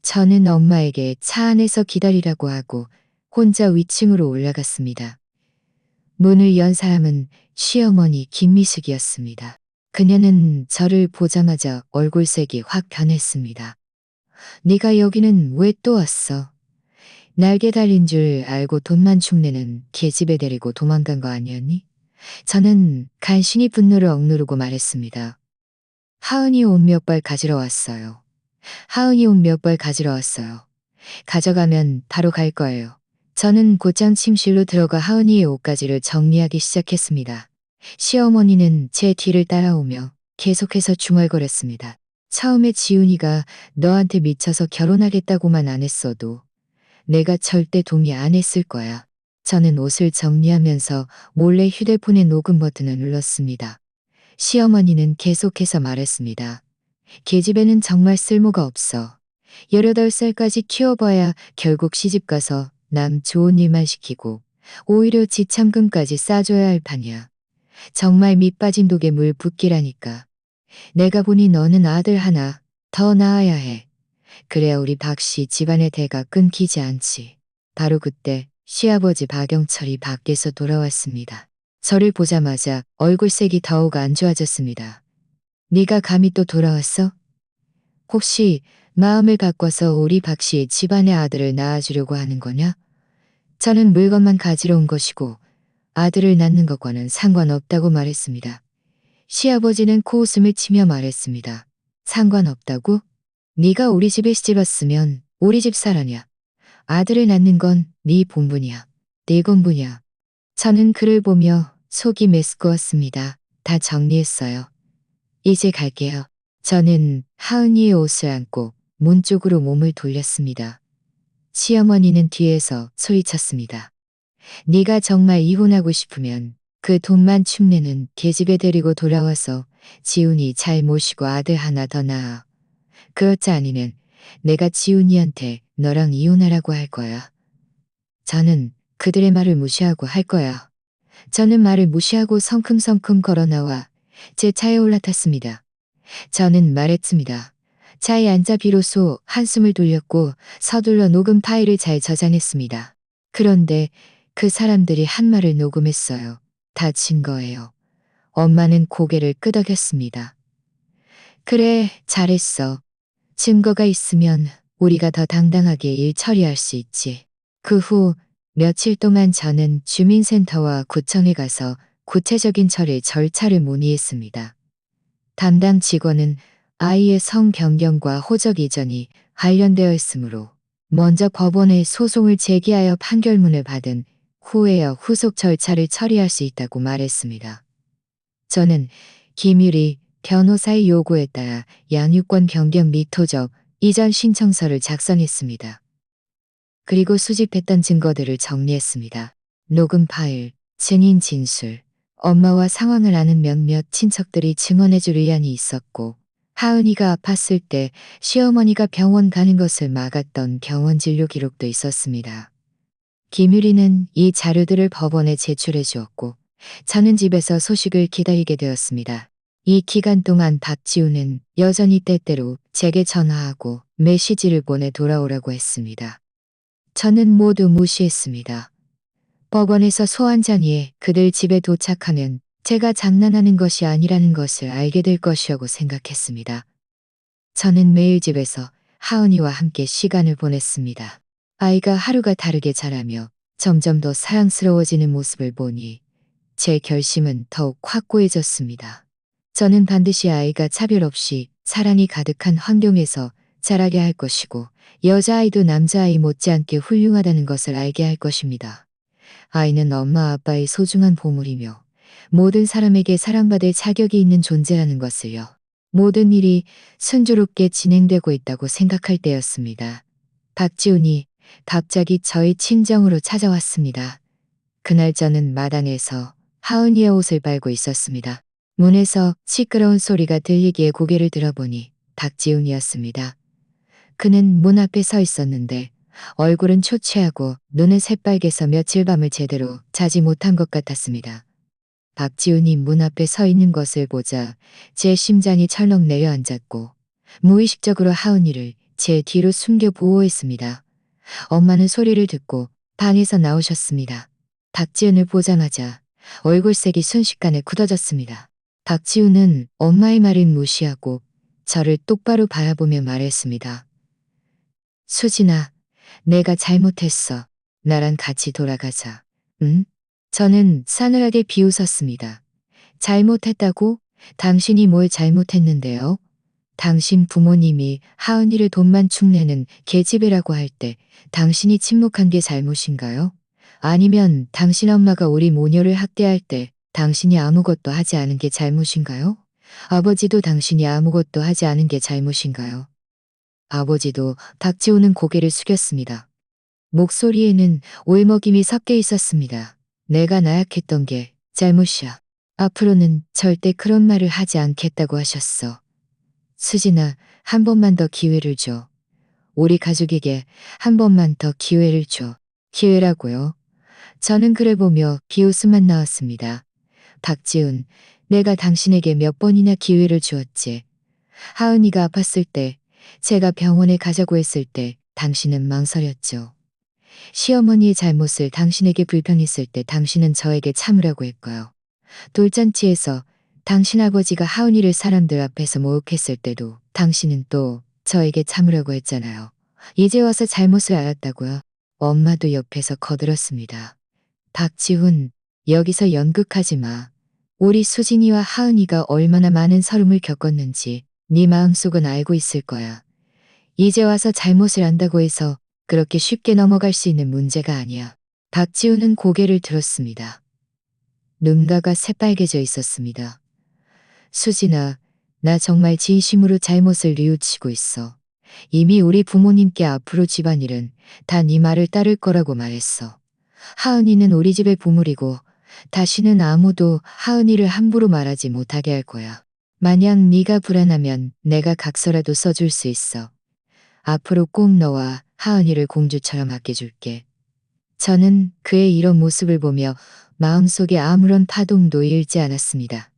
저는 엄마에게 차 안에서 기다리라고 하고 혼자 위층으로 올라갔습니다. 문을 연 사람은 시어머니 김미숙이었습니다. 그녀는 저를 보자마자 얼굴색이 확 변했습니다. 네가 여기는 왜 또 왔어? 날개 달린 줄 알고 돈만 축내는 계집애 데리고 도망간 거 아니었니? 저는 간신히 분노를 억누르고 말했습니다. 하은이 옷 몇 벌 가지러 왔어요. 하은이 옷 몇 벌 가지러 왔어요. 가져가면 바로 갈 거예요. 저는 곧장 침실로 들어가 하은이의 옷가지를 정리하기 시작했습니다. 시어머니는 제 뒤를 따라오며 계속해서 중얼거렸습니다. 처음에 지훈이가 너한테 미쳐서 결혼하겠다고만 안 했어도 내가 절대 동의 안 했을 거야. 저는 옷을 정리하면서 몰래 휴대폰의 녹음 버튼을 눌렀습니다. 시어머니는 계속해서 말했습니다. 계집애는 정말 쓸모가 없어. 18살까지 키워봐야 결국 시집가서 남 좋은 일만 시키고 오히려 지참금까지 싸줘야 할 판이야. 정말 밑 빠진 독에 물 붓기라니까. 내가 보니 너는 아들 하나 더 낳아야 해. 그래야 우리 박씨 집안의 대가 끊기지 않지. 바로 그때 시아버지 박영철이 밖에서 돌아왔습니다. 저를 보자마자 얼굴색이 더욱 안 좋아졌습니다. 네가 감히 또 돌아왔어? 혹시 마음을 바꿔서 우리 박씨의 집안의 아들을 낳아주려고 하는 거냐? 저는 물건만 가지러 온 것이고 아들을 낳는 것과는 상관없다고 말했습니다. 시아버지는 코웃음을 치며 말했습니다. 상관없다고? 네가 우리 집에 시집 왔으면 우리 집 사람이야. 아들을 낳는 건 네 본분이야. 네 공분이야. 저는 그를 보며 속이 메스꺼웠습니다. 다 정리했어요. 이제 갈게요. 저는 하은이의 옷을 안고 문 쪽으로 몸을 돌렸습니다. 시어머니는 뒤에서 소리쳤습니다. 네가 정말 이혼하고 싶으면 그 돈만 축내는 계집애 데리고 돌아와서 지훈이 잘 모시고 아들 하나 더 낳아. 그렇지 않으면 내가 지훈이한테 너랑 이혼하라고 할 거야. 저는 그들의 말을 무시하고 할 거야. 저는 말을 무시하고 성큼성큼 걸어 나와 제 차에 올라탔습니다. 저는 말했습니다. 차에 앉아 비로소 한숨을 돌렸고 서둘러 녹음 파일을 잘 저장했습니다. 그런데 그 사람들이 한 말을 녹음했어요. 다 증거예요. 엄마는 고개를 끄덕였습니다. 그래, 잘했어. 증거가 있으면 우리가 더 당당하게 일 처리할 수 있지. 그 후 며칠 동안 저는 주민센터와 구청에 가서 구체적인 처리 절차를 문의했습니다. 담당 직원은 아이의 성 변경과 호적 이전이 관련되어 있으므로 먼저 법원에 소송을 제기하여 판결문을 받은 후에야 후속 절차를 처리할 수 있다고 말했습니다. 저는 김유리 변호사의 요구에 따라 양육권 변경 및 호적 이전 신청서를 작성했습니다. 그리고 수집했던 증거들을 정리했습니다. 녹음 파일, 증인 진술, 엄마와 상황을 아는 몇몇 친척들이 증언해줄 의향이 있었고, 하은이가 아팠을 때 시어머니가 병원 가는 것을 막았던 병원 진료 기록도 있었습니다. 김유리는 이 자료들을 법원에 제출해 주었고, 저는 집에서 소식을 기다리게 되었습니다. 이 기간 동안 박지우는 여전히 때때로 제게 전화하고 메시지를 보내 돌아오라고 했습니다. 저는 모두 무시했습니다. 법원에서 소환장이 그들 집에 도착하면 제가 장난하는 것이 아니라는 것을 알게 될 것이라고 생각했습니다. 저는 매일 집에서 하은이와 함께 시간을 보냈습니다. 아이가 하루가 다르게 자라며 점점 더 사랑스러워지는 모습을 보니 제 결심은 더욱 확고해졌습니다. 저는 반드시 아이가 차별 없이 사랑이 가득한 환경에서 자라게 할 것이고, 여자아이도 남자아이 못지않게 훌륭하다는 것을 알게 할 것입니다. 아이는 엄마 아빠의 소중한 보물이며 모든 사람에게 사랑받을 자격이 있는 존재라는 것을요. 모든 일이 순조롭게 진행되고 있다고 생각할 때였습니다. 박지훈이 갑자기 저희 친정으로 찾아왔습니다. 그날 저는 마당에서 하은이의 옷을 빨고 있었습니다. 문에서 시끄러운 소리가 들리기에 고개를 들어보니 박지훈이었습니다. 그는 문 앞에 서 있었는데 얼굴은 초췌하고 눈은 새빨개서 며칠 밤을 제대로 자지 못한 것 같았습니다. 박지훈이 문 앞에 서 있는 것을 보자 제 심장이 철렁 내려앉았고, 무의식적으로 하은이를 제 뒤로 숨겨 보호했습니다. 엄마는 소리를 듣고 방에서 나오셨습니다. 박지훈을 보자마자 얼굴색이 순식간에 굳어졌습니다. 박지훈은 엄마의 말을 무시하고 저를 똑바로 바라보며 말했습니다. 수진아, 내가 잘못했어. 나랑 같이 돌아가자. 응? 저는 싸늘하게 비웃었습니다. 잘못했다고? 당신이 뭘 잘못했는데요? 당신 부모님이 하은이를 돈만 축내는 계집애라고 할 때 당신이 침묵한 게 잘못인가요? 아니면 당신 엄마가 우리 모녀를 학대할 때 당신이 아무것도 하지 않은 게 잘못인가요? 아버지도 당신이 아무것도 하지 않은 게 잘못인가요? 아버지도. 박지호는 고개를 숙였습니다. 목소리에는 울먹임이 섞여 있었습니다. 내가 나약했던 게 잘못이야. 앞으로는 절대 그런 말을 하지 않겠다고 하셨어. 수진아, 한 번만 더 기회를 줘. 우리 가족에게 한 번만 더 기회를 줘. 기회라고요? 저는 그를 보며 비웃음만 나왔습니다. 박지훈, 내가 당신에게 몇 번이나 기회를 주었지. 하은이가 아팠을 때, 제가 병원에 가자고 했을 때 당신은 망설였죠. 시어머니의 잘못을 당신에게 불평했을 때 당신은 저에게 참으라고 했고요. 돌잔치에서 당신 아버지가 하은이를 사람들 앞에서 모욕했을 때도 당신은 또 저에게 참으라고 했잖아요. 이제 와서 잘못을 알았다고요. 엄마도 옆에서 거들었습니다. 박지훈, 여기서 연극하지 마. 우리 수진이와 하은이가 얼마나 많은 서름을 겪었는지 네 마음속은 알고 있을 거야. 이제 와서 잘못을 안다고 해서 그렇게 쉽게 넘어갈 수 있는 문제가 아니야. 박지훈은 고개를 들었습니다. 눈가가 새빨개져 있었습니다. 수진아, 나 정말 진심으로 잘못을 뉘우치고 있어. 이미 우리 부모님께 앞으로 집안일은 다 네 말을 따를 거라고 말했어. 하은이는 우리 집의 보물이고 다시는 아무도 하은이를 함부로 말하지 못하게 할 거야. 만약 네가 불안하면 내가 각서라도 써줄 수 있어. 앞으로 꼭 너와 하은이를 공주처럼 아껴줄게. 저는 그의 이런 모습을 보며 마음속에 아무런 파동도 일지 않았습니다.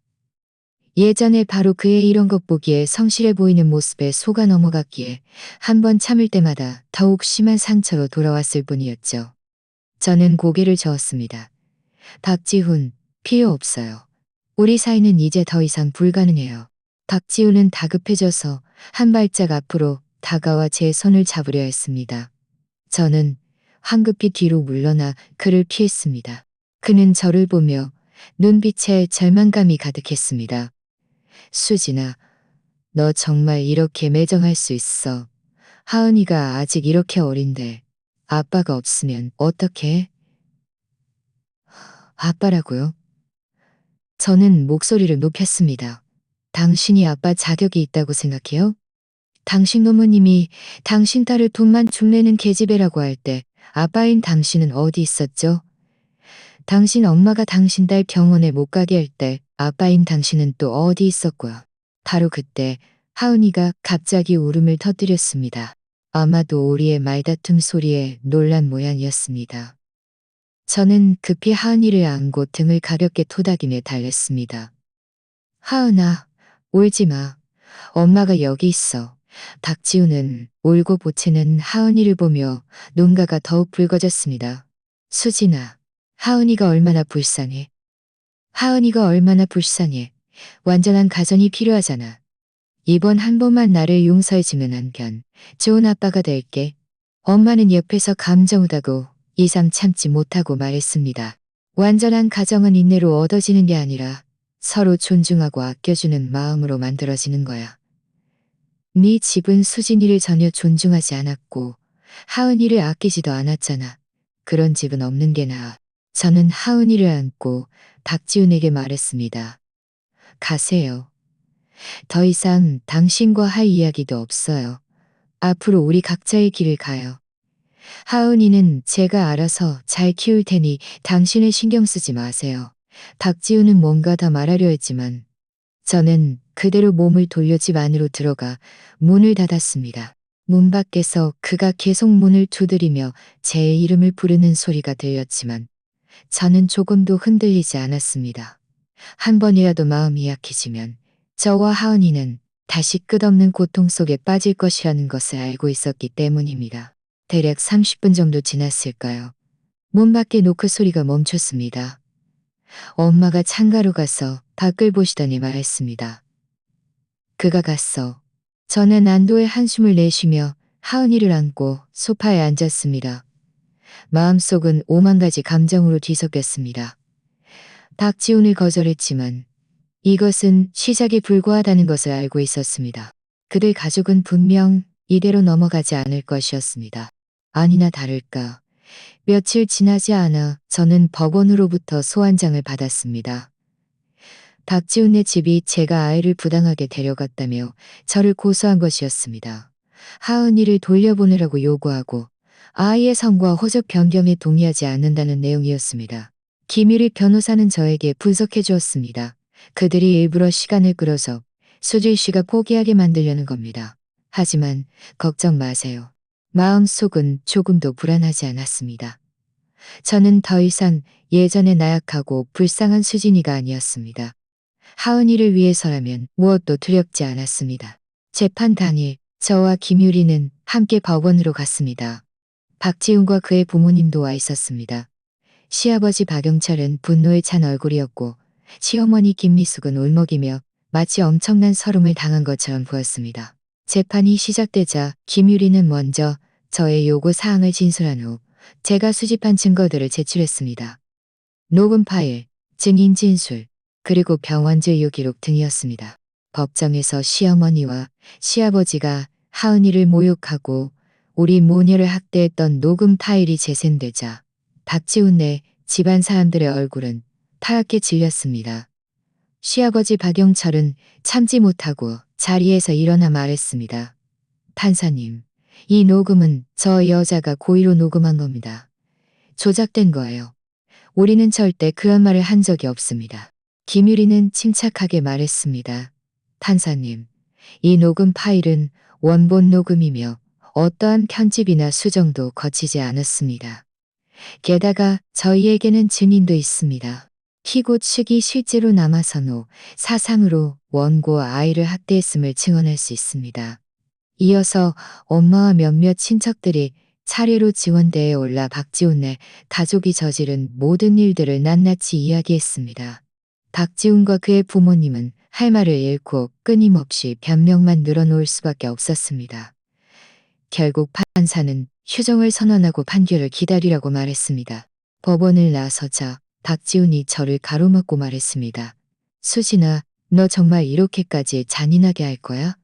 예전에 바로 그의 이런 것 보기에 성실해 보이는 모습에 속아 넘어갔기에 한 번 참을 때마다 더욱 심한 상처로 돌아왔을 뿐이었죠. 저는 고개를 저었습니다. 박지훈, 필요 없어요. 우리 사이는 이제 더 이상 불가능해요. 박지훈은 다급해져서 한 발짝 앞으로 다가와 제 손을 잡으려 했습니다. 저는 황급히 뒤로 물러나 그를 피했습니다. 그는 저를 보며 눈빛에 절망감이 가득했습니다. 수진아, 너 정말 이렇게 매정할 수 있어. 하은이가 아직 이렇게 어린데 아빠가 없으면 어떡해? 아빠라고요? 저는 목소리를 높였습니다. 당신이 아빠 자격이 있다고 생각해요? 당신 어머님이 당신 딸을 돈만 축내는 계집애라고 할 때 아빠인 당신은 어디 있었죠? 당신 엄마가 당신 딸 병원에 못 가게 할 때 아빠인 당신은 또 어디 있었고요? 바로 그때 하은이가 갑자기 울음을 터뜨렸습니다. 아마도 우리의 말다툼 소리에 놀란 모양이었습니다. 저는 급히 하은이를 안고 등을 가볍게 토닥이며 달랬습니다. 하은아, 울지 마. 엄마가 여기 있어. 박지우는 울고 보채는 하은이를 보며 눈가가 더욱 붉어졌습니다. 수진아, 하은이가 얼마나 불쌍해. 하은이가 얼마나 불쌍해. 완전한 가정이 필요하잖아. 이번 한 번만 나를 용서해주면 한편 좋은 아빠가 될게. 엄마는 옆에서 감정우다고 이상 참지 못하고 말했습니다. 완전한 가정은 인내로 얻어지는 게 아니라 서로 존중하고 아껴주는 마음으로 만들어지는 거야. 네 집은 수진이를 전혀 존중하지 않았고 하은이를 아끼지도 않았잖아. 그런 집은 없는 게 나아. 저는 하은이를 안고 박지훈에게 말했습니다. 가세요. 더 이상 당신과 할 이야기도 없어요. 앞으로 우리 각자의 길을 가요. 하은이는 제가 알아서 잘 키울 테니 당신을 신경 쓰지 마세요. 박지훈은 뭔가 더 말하려 했지만 저는 그대로 몸을 돌려 집 안으로 들어가 문을 닫았습니다. 문 밖에서 그가 계속 문을 두드리며 제 이름을 부르는 소리가 들렸지만 저는 조금도 흔들리지 않았습니다. 한 번이라도 마음이 약해지면 저와 하은이는 다시 끝없는 고통 속에 빠질 것이라는 것을 알고 있었기 때문입니다. 대략 30분 정도 지났을까요? 문 밖에 노크 소리가 멈췄습니다. 엄마가 창가로 가서 밖을 보시더니 말했습니다. 그가 갔어. 저는 안도의 한숨을 내쉬며 하은이를 안고 소파에 앉았습니다. 마음속은 오만 가지 감정으로 뒤섞였습니다. 박지훈을 거절했지만 이것은 시작에 불과하다는 것을 알고 있었습니다. 그들 가족은 분명 이대로 넘어가지 않을 것이었습니다. 아니나 다를까 며칠 지나지 않아 저는 법원으로부터 소환장을 받았습니다. 박지훈의 집이 제가 아이를 부당하게 데려갔다며 저를 고소한 것이었습니다. 하은이를 돌려보내라고 요구하고 아이의 성과 호적 변경에 동의하지 않는다는 내용이었습니다. 김유리 변호사는 저에게 분석해 주었습니다. 그들이 일부러 시간을 끌어서 수질 씨가 포기하게 만들려는 겁니다. 하지만 걱정 마세요. 마음속은 조금도 불안하지 않았습니다. 저는 더 이상 예전의 나약하고 불쌍한 수진이가 아니었습니다. 하은이를 위해서라면 무엇도 두렵지 않았습니다. 재판 당일 저와 김유리는 함께 법원으로 갔습니다. 박지훈과 그의 부모님도 와 있었습니다. 시아버지 박영철은 분노에 찬 얼굴이었고 시어머니 김미숙은 울먹이며 마치 엄청난 서름을 당한 것처럼 보였습니다. 재판이 시작되자 김유리는 먼저 저의 요구 사항을 진술한 후 제가 수집한 증거들을 제출했습니다. 녹음 파일, 증인 진술, 그리고 병원 진료 기록 등이었습니다. 법정에서 시어머니와 시아버지가 하은이를 모욕하고 우리 모녀를 학대했던 녹음 파일이 재생되자 박지훈네 집안 사람들의 얼굴은 파랗게 질렸습니다. 시아버지 박영철은 참지 못하고 자리에서 일어나 말했습니다. 판사님, 이 녹음은 저 여자가 고의로 녹음한 겁니다. 조작된 거예요. 우리는 절대 그런 말을 한 적이 없습니다. 김유리는 침착하게 말했습니다. 판사님, 이 녹음 파일은 원본 녹음이며 어떠한 편집이나 수정도 거치지 않았습니다. 게다가 저희에게는 증인도 있습니다. 피고 측이 실제로 남아선 후 사상으로 원고와 아이를 학대했음을 증언할 수 있습니다. 이어서 엄마와 몇몇 친척들이 차례로 지원대에 올라 박지훈의 가족이 저지른 모든 일들을 낱낱이 이야기했습니다. 박지훈과 그의 부모님은 할 말을 잃고 끊임없이 변명만 늘어놓을 수밖에 없었습니다. 결국 판사는 휴정을 선언하고 판결을 기다리라고 말했습니다. 법원을 나서자 박지훈이 저를 가로막고 말했습니다. 수진아, 너 정말 이렇게까지 잔인하게 할 거야?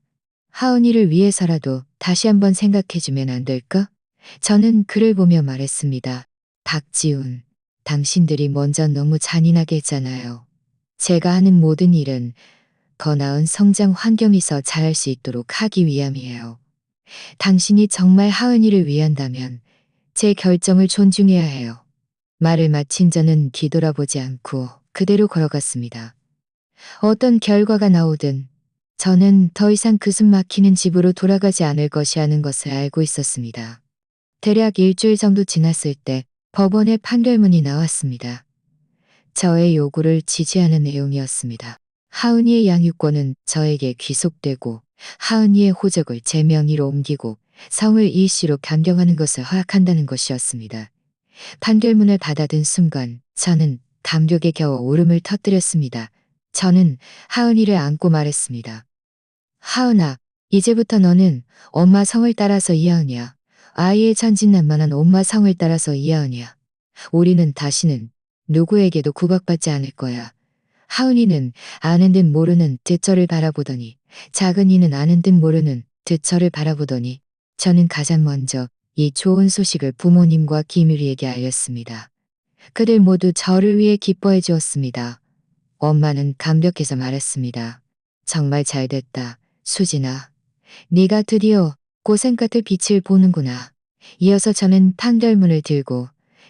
하은이를 위해서라도 다시 한번 생각해주면 안 될까? 저는 그를 보며 말했습니다. 박지훈, 당신들이 먼저 너무 잔인하게 했잖아요. 제가 하는 모든 일은 더 나은 성장 환경에서 잘할 수 있도록 하기 위함이에요. 당신이 정말 하은이를 위한다면 제 결정을 존중해야 해요. 말을 마친 저는 뒤돌아보지 않고 그대로 걸어갔습니다. 어떤 결과가 나오든 저는 더 이상 그 숨 막히는 집으로 돌아가지 않을 것이라는 것을 알고 있었습니다. 대략 일주일 정도 지났을 때 법원의 판결문이 나왔습니다. 저의 요구를 지지하는 내용이었습니다. 하은이의 양육권은 저에게 귀속되고 하은이의 호적을 제 명의로 옮기고 성을 이 씨로 변경하는 것을 허락한다는 것이었습니다. 판결문을 받아든 순간 저는 감격에 겨워 울음을 터뜨렸습니다. 저는 하은이를 안고 말했습니다. 하은아, 이제부터 너는 엄마 성을 따라서 이하은이야. 아이의 천진난만한 엄마 성을 따라서 이하은이야. 우리는 다시는 누구에게도 구박받지 않을 거야. 하은이는 아는 듯 모르는 듯 저를 바라보더니 작은이는 아는 듯 모르는 듯 저를 바라보더니 저는 가장 먼저 이 좋은 소식을 부모님과 기밀이에게 알렸습니다. 그들 모두 저를 위해 기뻐해 주었습니다. 엄마는 감격해서 말했습니다. 정말 잘됐다. 수진아. 네가 드디어 고생 끝의 빛을 보는구나. 이어서 저는 판결문을 들고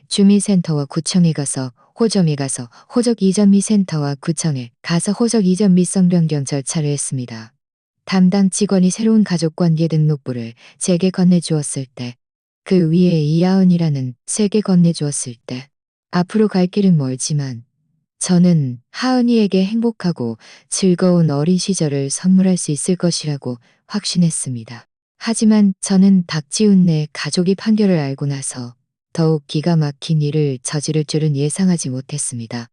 주민센터와 구청에 가서 호점에 가서 호적 이전 미 센터와 구청에 가서 호적 이전 및 성변경 절차를 했습니다. 담당 직원이 새로운 가족관계 등록부를 제게 건네주었을 때, 그 위에 이하은이라는 색에 건네주었을 때, 앞으로 갈 길은 멀지만 저는 하은이에게 행복하고 즐거운 어린 시절을 선물할 수 있을 것이라고 확신했습니다. 하지만 저는 박지훈네 가족이 판결을 알고 나서 더욱 기가 막힌 일을 저지를 줄은 예상하지 못했습니다.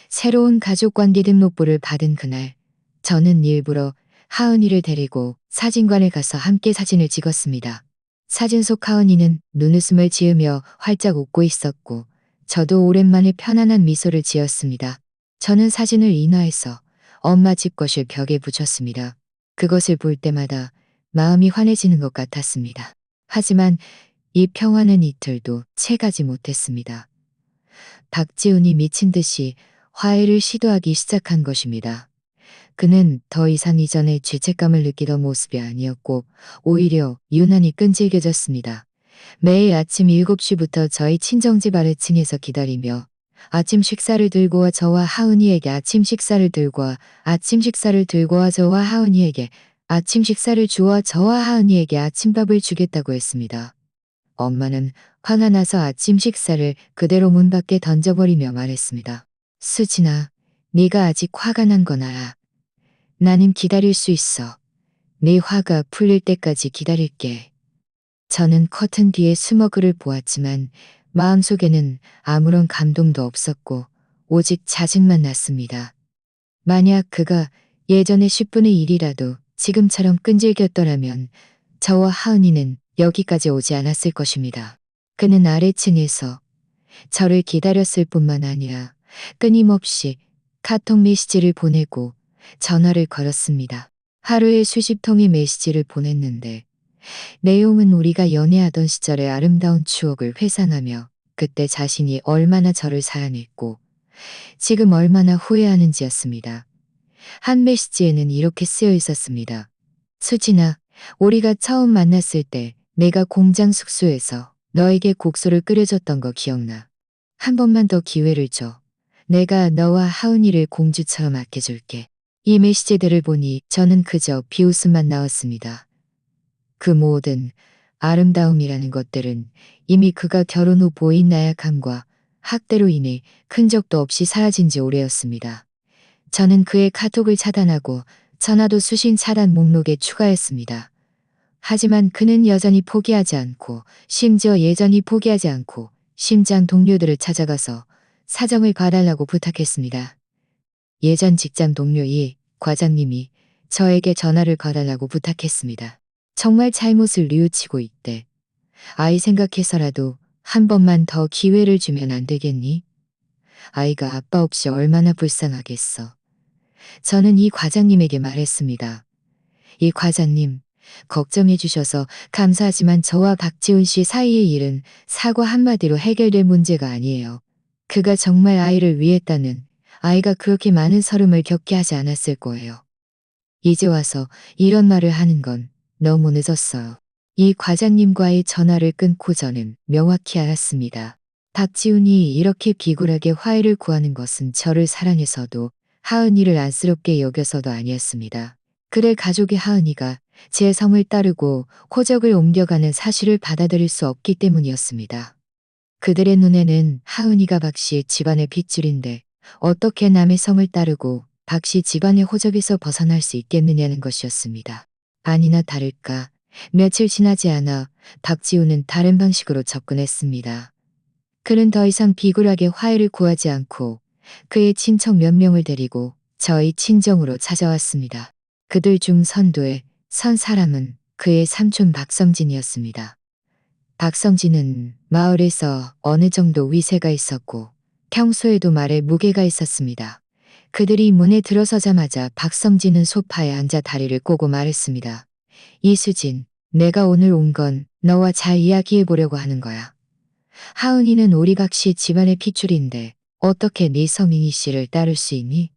새로운 가족관계 등록부를 받은 그날, 저는 일부러 하은이를 데리고 사진관에 가서 함께 사진을 찍었습니다. 사진 속 하은이는 눈웃음을 지으며 활짝 웃고 있었고, 저도 오랜만에 편안한 미소를 지었습니다. 저는 사진을 인화해서 엄마 집 거실 벽에 붙였습니다. 그것을 볼 때마다 마음이 환해지는 것 같았습니다. 하지만 이 평화는 이틀도 채가지 못했습니다. 박지훈이 미친 듯이 화해를 시도하기 시작한 것입니다. 그는 더 이상 이전의 죄책감을 느끼던 모습이 아니었고 오히려 유난히 끈질겨졌습니다. 매일 아침 7시부터 저희 친정집 아래층에서 기다리며 아침 식사를 들고 와 저와 하은이에게 아침 식사를 들고 와 아침 식사를 들고 와 저와 하은이에게 아침 식사를 주어 저와 하은이에게 아침밥을 주겠다고 했습니다. 엄마는 화가 나서 아침 식사를 그대로 문 밖에 던져버리며 말했습니다. 수진아, 네가 아직 화가 난 건 알아. 나는 기다릴 수 있어. 네 화가 풀릴 때까지 기다릴게. 저는 커튼 뒤에 숨어 그를 보았지만 마음속에는 아무런 감동도 없었고 오직 자증만 났습니다. 만약 그가 예전의 10분의 1이라도 지금처럼 끈질겼더라면 저와 하은이는 여기까지 오지 않았을 것입니다. 그는 아래층에서 저를 기다렸을 뿐만 아니라 끊임없이 카톡 메시지를 보내고 전화를 걸었습니다. 하루에 수십 통의 메시지를 보냈는데 내용은 우리가 연애하던 시절의 아름다운 추억을 회상하며 그때 자신이 얼마나 저를 사랑했고 지금 얼마나 후회하는지였습니다. 한 메시지에는 이렇게 쓰여 있었습니다. 수진아, 우리가 처음 만났을 때 내가 공장 숙소에서 너에게 국수를 끓여줬던 거 기억나. 한 번만 더 기회를 줘. 내가 너와 하은이를 공주처럼 아껴줄게. 이 메시지들을 보니 저는 그저 비웃음만 나왔습니다. 그 모든 아름다움이라는 것들은 이미 그가 결혼 후 보인 나약함과 학대로 인해 큰 적도 없이 사라진 지 오래였습니다. 저는 그의 카톡을 차단하고 전화도 수신 차단 목록에 추가했습니다. 하지만 그는 여전히 포기하지 않고 심지어 예전이 포기하지 않고 심장 동료들을 찾아가서 사정을 봐달라고 부탁했습니다. 예전 직장 동료 이 과장님이 저에게 전화를 걸달라고 부탁했습니다. 정말 잘못을 뉘우치고 있대. 아이 생각해서라도 한 번만 더 기회를 주면 안 되겠니? 아이가 아빠 없이 얼마나 불쌍하겠어. 저는 이 과장님에게 말했습니다. 이 과장님, 걱정해 주셔서 감사하지만 저와 박지훈 씨 사이의 일은 사과 한마디로 해결될 문제가 아니에요. 그가 정말 아이를 위했다는 아이가 그렇게 많은 서름을 겪게 하지 않았을 거예요. 이제 와서 이런 말을 하는 건 너무 늦었어요. 이 과장님과의 전화를 끊고 저는 명확히 알았습니다. 박지훈이 이렇게 비굴하게 화해를 구하는 것은 저를 사랑해서도 하은이를 안쓰럽게 여겨서도 아니었습니다. 그래 가족의 하은이가 제 성을 따르고 호적을 옮겨가는 사실을 받아들일 수 없기 때문이었습니다. 그들의 눈에는 하은이가 박씨 집안의 핏줄인데 어떻게 남의 성을 따르고 박씨 집안의 호적에서 벗어날 수 있겠느냐는 것이었습니다. 아니나 다를까 며칠 지나지 않아 박지우는 다른 방식으로 접근했습니다. 그는 더 이상 비굴하게 화해를 구하지 않고 그의 친척 몇 명을 데리고 저희 친정으로 찾아왔습니다. 그들 중 선두에 선 사람은 그의 삼촌 박성진이었습니다. 박성진은 마을에서 어느 정도 위세가 있었고 평소에도 말에 무게가 있었습니다. 그들이 문에 들어서자마자 박성진은 소파에 앉아 다리를 꼬고 말했습니다. 이수진, 내가 오늘 온 건 너와 잘 이야기해 보려고 하는 거야. 하은이는 우리 박씨 집안의 핏줄인데 어떻게 네 성인이 씨를 따를 수 있니?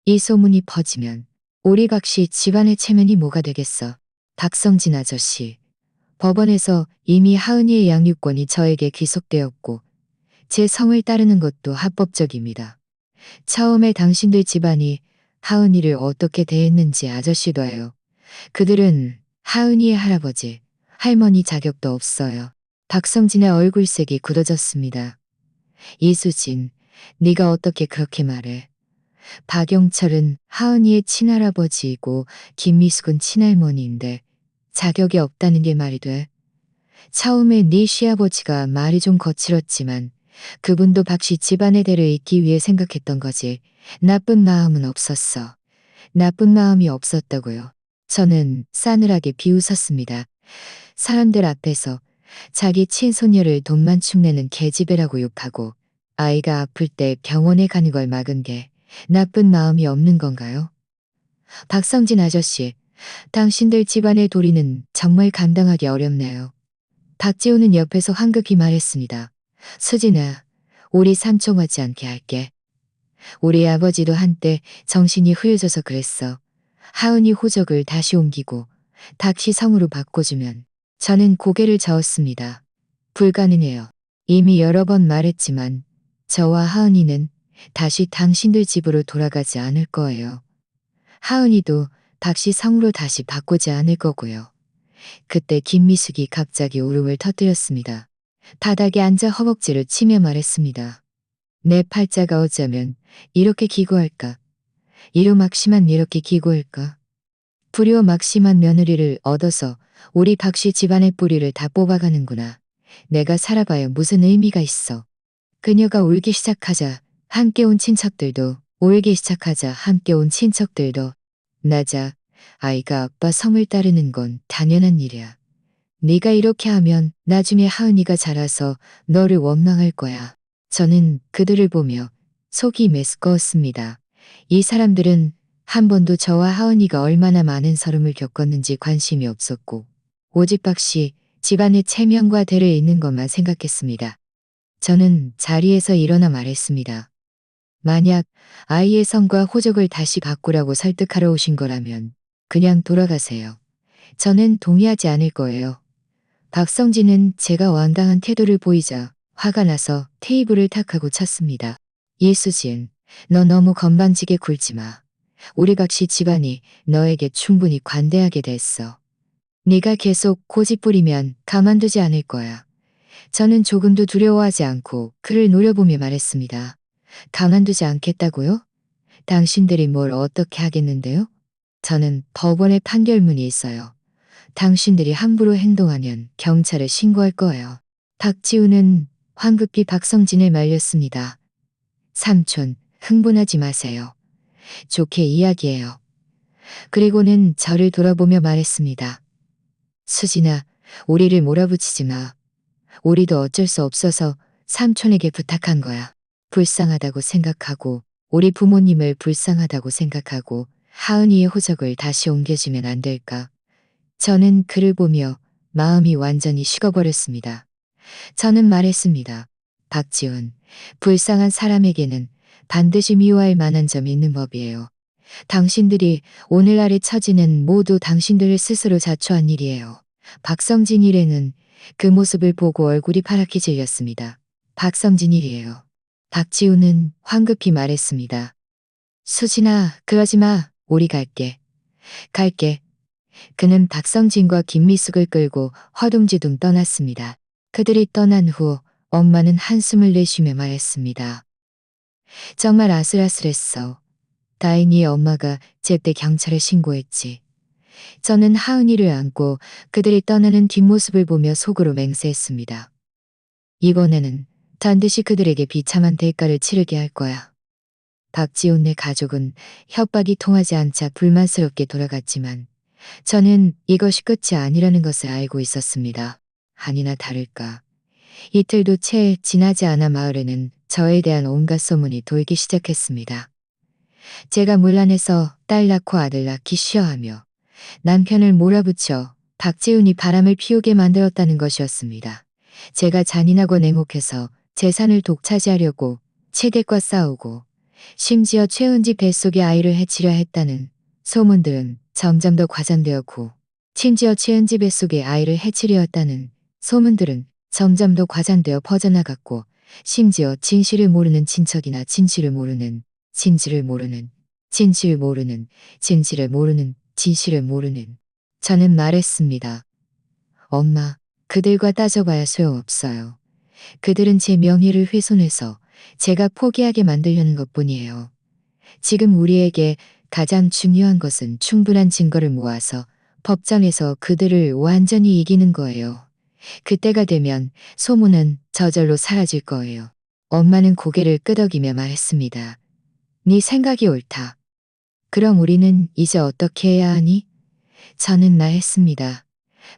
이 소문이 퍼지면 우리 박씨 집안의 체면이 뭐가 되겠어. 박성진 아저씨, 법원에서 이미 하은이의 양육권이 저에게 귀속되었고 제 성을 따르는 것도 합법적입니다. 처음에 당신들 집안이 하은이를 어떻게 대했는지 아저씨도 해요. 그들은 하은이의 할아버지, 할머니 자격도 없어요. 박성진의 얼굴색이 굳어졌습니다. 이수진, 네가 어떻게 그렇게 말해? 박영철은 하은이의 친할아버지이고 김미숙은 친할머니인데 자격이 없다는 게 말이 돼? 처음에 네 시아버지가 말이 좀 거칠었지만 그분도 박씨 집안의 대를 잇기 위해 생각했던 거지. 나쁜 마음은 없었어. 나쁜 마음이 없었다고요. 저는 싸늘하게 비웃었습니다. 사람들 앞에서 자기 친손녀를 돈만 축내는 계집애라고 욕하고 아이가 아플 때 병원에 가는 걸 막은 게 나쁜 마음이 없는 건가요? 박성진 아저씨, 당신들 집안의 도리는 정말 감당하기 어렵네요. 박지우는 옆에서 황급히 말했습니다. 수진아, 우리 삼총하지 않게 할게. 우리 아버지도 한때 정신이 흐려져서 그랬어. 하은이 호적을 다시 옮기고 닥시 성으로 바꿔주면 저는 고개를 저었습니다. 불가능해요. 이미 여러 번 말했지만 저와 하은이는 다시 당신들 집으로 돌아가지 않을 거예요. 하은이도 닥시 성으로 다시 바꾸지 않을 거고요. 그때 김미숙이 갑자기 울음을 터뜨렸습니다. 바닥에 앉아 허벅지를 치며 말했습니다. 내 팔자가 어쩌면 이렇게 기고할까? 이로막심한 이렇게 기고할까? 불효막심한 며느리를 얻어서 우리 박씨 집안의 뿌리를 다 뽑아가는구나. 내가 살아봐야 무슨 의미가 있어. 그녀가 울기 시작하자 함께 온 친척들도 울기 시작하자 함께 온 친척들도 나자 아이가 아빠 성을 따르는 건 당연한 일이야. 네가 이렇게 하면 나중에 하은이가 자라서 너를 원망할 거야. 저는 그들을 보며 속이 메스꺼웠습니다. 이 사람들은 한 번도 저와 하은이가 얼마나 많은 서름을 겪었는지 관심이 없었고 오직 박씨 집안의 체면과 대를 잇는 것만 생각했습니다. 저는 자리에서 일어나 말했습니다. 만약 아이의 성과 호적을 다시 바꾸라고 설득하러 오신 거라면 그냥 돌아가세요. 저는 동의하지 않을 거예요. 박성진은 제가 완강한 태도를 보이자 화가 나서 테이블을 탁 하고 쳤습니다. 예수진, 너 너무 건방지게 굴지 마. 우리 박씨 집안이 너에게 충분히 관대하게 됐어. 네가 계속 고집 부리면 가만두지 않을 거야. 저는 조금도 두려워하지 않고 그를 노려보며 말했습니다. 가만두지 않겠다고요? 당신들이 뭘 어떻게 하겠는데요? 저는 법원에 판결문이 있어요. 당신들이 함부로 행동하면 경찰에 신고할 거예요. 박지우는 황급히 박성진을 말렸습니다. 삼촌, 흥분하지 마세요. 좋게 이야기해요. 그리고는 저를 돌아보며 말했습니다. 수진아, 우리를 몰아붙이지 마. 우리도 어쩔 수 없어서 삼촌에게 부탁한 거야. 불쌍하다고 생각하고 우리 부모님을 불쌍하다고 생각하고 하은이의 호적을 다시 옮겨주면 안 될까? 저는 그를 보며 마음이 완전히 식어버렸습니다. 저는 말했습니다. 박지훈, 불쌍한 사람에게는 반드시 미워할 만한 점이 있는 법이에요. 당신들이 오늘날의 처지는 모두 당신들 스스로 자초한 일이에요. 박성진 일에는 그 모습을 보고 얼굴이 파랗게 질렸습니다. 박성진 일이에요. 박지우는 황급히 말했습니다. 수진아, 그러지 마. 우리 갈게. 갈게. 그는 박성진과 김미숙을 끌고 허둥지둥 떠났습니다. 그들이 떠난 후 엄마는 한숨을 내쉬며 말했습니다. 정말 아슬아슬했어. 다행히 엄마가 제때 경찰에 신고했지. 저는 하은이를 안고 그들이 떠나는 뒷모습을 보며 속으로 맹세했습니다. 이번에는 반드시 그들에게 비참한 대가를 치르게 할 거야. 박지훈네 가족은 협박이 통하지 않자 불만스럽게 돌아갔지만 저는 이것이 끝이 아니라는 것을 알고 있었습니다. 아니나 다를까. 이틀도 채 지나지 않아 마을에는 저에 대한 온갖 소문이 돌기 시작했습니다. 제가 문란해서 딸 낳고 아들 낳기 쉬어하며 남편을 몰아붙여 박지훈이 바람을 피우게 만들었다는 것이었습니다. 제가 잔인하고 냉혹해서 재산을 독차지하려고 채객과 싸우고 심지어 최은지 뱃속의 아이를 해치려 했다는 소문들은 점점 더 과장되었고 심지어 최은지 뱃속의 아이를 해치려 했다는 소문들은 점점 더 과장되어 퍼져나갔고 심지어 진실을 모르는 친척이나 진실을 모르는 진실을 모르는 진실을 모르는 진실을 모르는 진실을 모르는 저는 말했습니다. 엄마, 그들과 따져봐야 소용없어요. 그들은 제 명예를 훼손해서 제가 포기하게 만들려는 것뿐이에요. 지금 우리에게 가장 중요한 것은 충분한 증거를 모아서 법정에서 그들을 완전히 이기는 거예요. 그때가 되면 소문은 저절로 사라질 거예요. 엄마는 고개를 끄덕이며 말했습니다. 네 생각이 옳다. 그럼 우리는 이제 어떻게 해야 하니? 저는 말했습니다.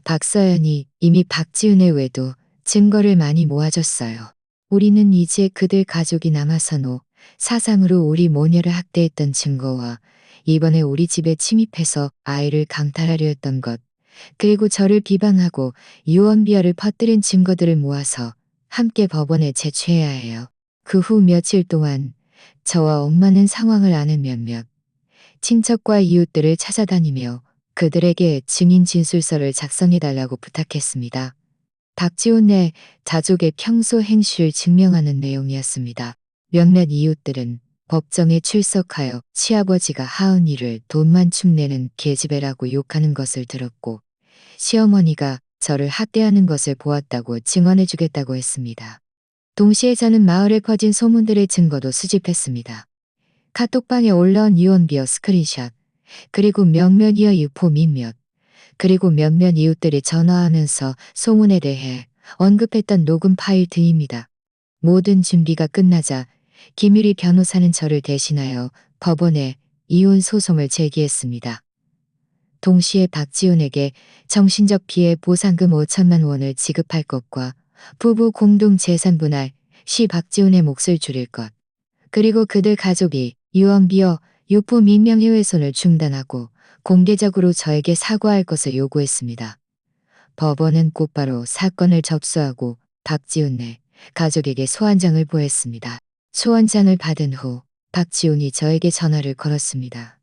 박서연이 이미 박지훈의 외도 증거를 많이 모아줬어요. 우리는 이제 그들 가족이 남아선호 사상으로 우리 모녀를 학대했던 증거와 이번에 우리 집에 침입해서 아이를 강탈하려 했던 것, 그리고 저를 비방하고 유언비어를 퍼뜨린 증거들을 모아서 함께 법원에 제출해야 해요. 그 후 며칠 동안 저와 엄마는 상황을 아는 몇몇 친척과 이웃들을 찾아다니며 그들에게 증인 진술서를 작성해달라고 부탁했습니다. 박지훈의 가족의 평소 행실을 증명하는 내용이었습니다. 몇몇 이웃들은 법정에 출석하여 시아버지가 하은이를 돈만 축내는 계집애라고 욕하는 것을 들었고 시어머니가 저를 학대하는 것을 보았다고 증언해주겠다고 했습니다. 동시에 저는 마을에 퍼진 소문들의 증거도 수집했습니다. 카톡방에 올라온 유언비어 스크린샷, 그리고 몇몇 이어 유포 몇몇, 그리고 몇몇 이웃들이 전화하면서 소문에 대해 언급했던 녹음 파일 등입니다. 모든 준비가 끝나자 김유리 변호사는 저를 대신하여 법원에 이혼 소송을 제기했습니다. 동시에 박지훈에게 정신적 피해 보상금 5천만 원을 지급할 것과 부부 공동 재산 분할 시 박지훈의 몫을 줄일 것, 그리고 그들 가족이 유언비어 유포 민명예훼손을 중단하고 공개적으로 저에게 사과할 것을 요구했습니다. 법원은 곧바로 사건을 접수하고 박지훈의 가족에게 소환장을 보냈습니다. 소환장을 받은 후 박지훈이 저에게 전화를 걸었습니다.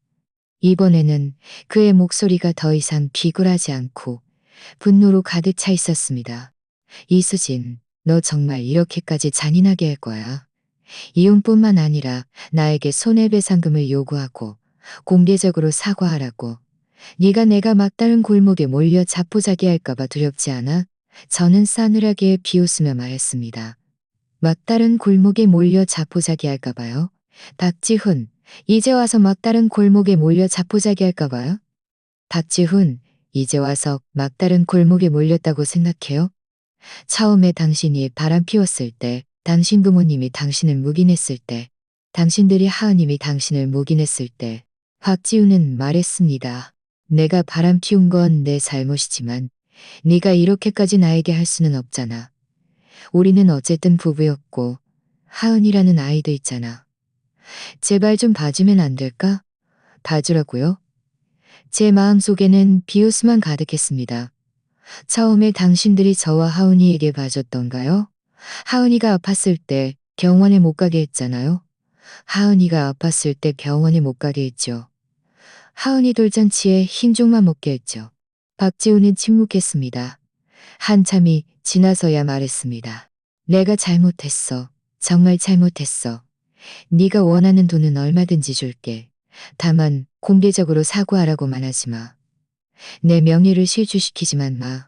이번에는 그의 목소리가 더 이상 비굴하지 않고 분노로 가득 차 있었습니다. 이수진, 너 정말 이렇게까지 잔인하게 할 거야? 이혼뿐만 아니라 나에게 손해배상금을 요구하고 공개적으로 사과하라고. 네가 내가 막다른 골목에 몰려 자포자기할까봐 두렵지 않아? 저는 싸늘하게 비웃으며 말했습니다. 막다른 골목에 몰려 자포자기할까봐요? 박지훈, 이제 와서 막다른 골목에 몰려 자포자기할까봐요? 박지훈, 이제 와서 막다른 골목에 몰렸다고 생각해요? 처음에 당신이 바람 피웠을 때, 당신 부모님이 당신을 묵인했을 때, 당신들이 하은님이 당신을 묵인했을 때, 박지훈은 말했습니다. 내가 바람 피운 건 내 잘못이지만 네가 이렇게까지 나에게 할 수는 없잖아. 우리는 어쨌든 부부였고 하은이라는 아이도 있잖아. 제발 좀 봐주면 안 될까? 봐주라고요? 제 마음속에는 비웃음만 가득했습니다. 처음에 당신들이 저와 하은이에게 봐줬던가요? 하은이가 아팠을 때 병원에 못 가게 했잖아요. 하은이가 아팠을 때 병원에 못 가게 했죠. 하은이 돌잔치에 흰 죽만 먹게 했죠. 박지훈은 침묵했습니다. 한참이 지나서야 말했습니다. 내가 잘못했어. 정말 잘못했어. 네가 원하는 돈은 얼마든지 줄게. 다만 공개적으로 사과하라고만 하지 마. 내 명예를 실추시키지만 마.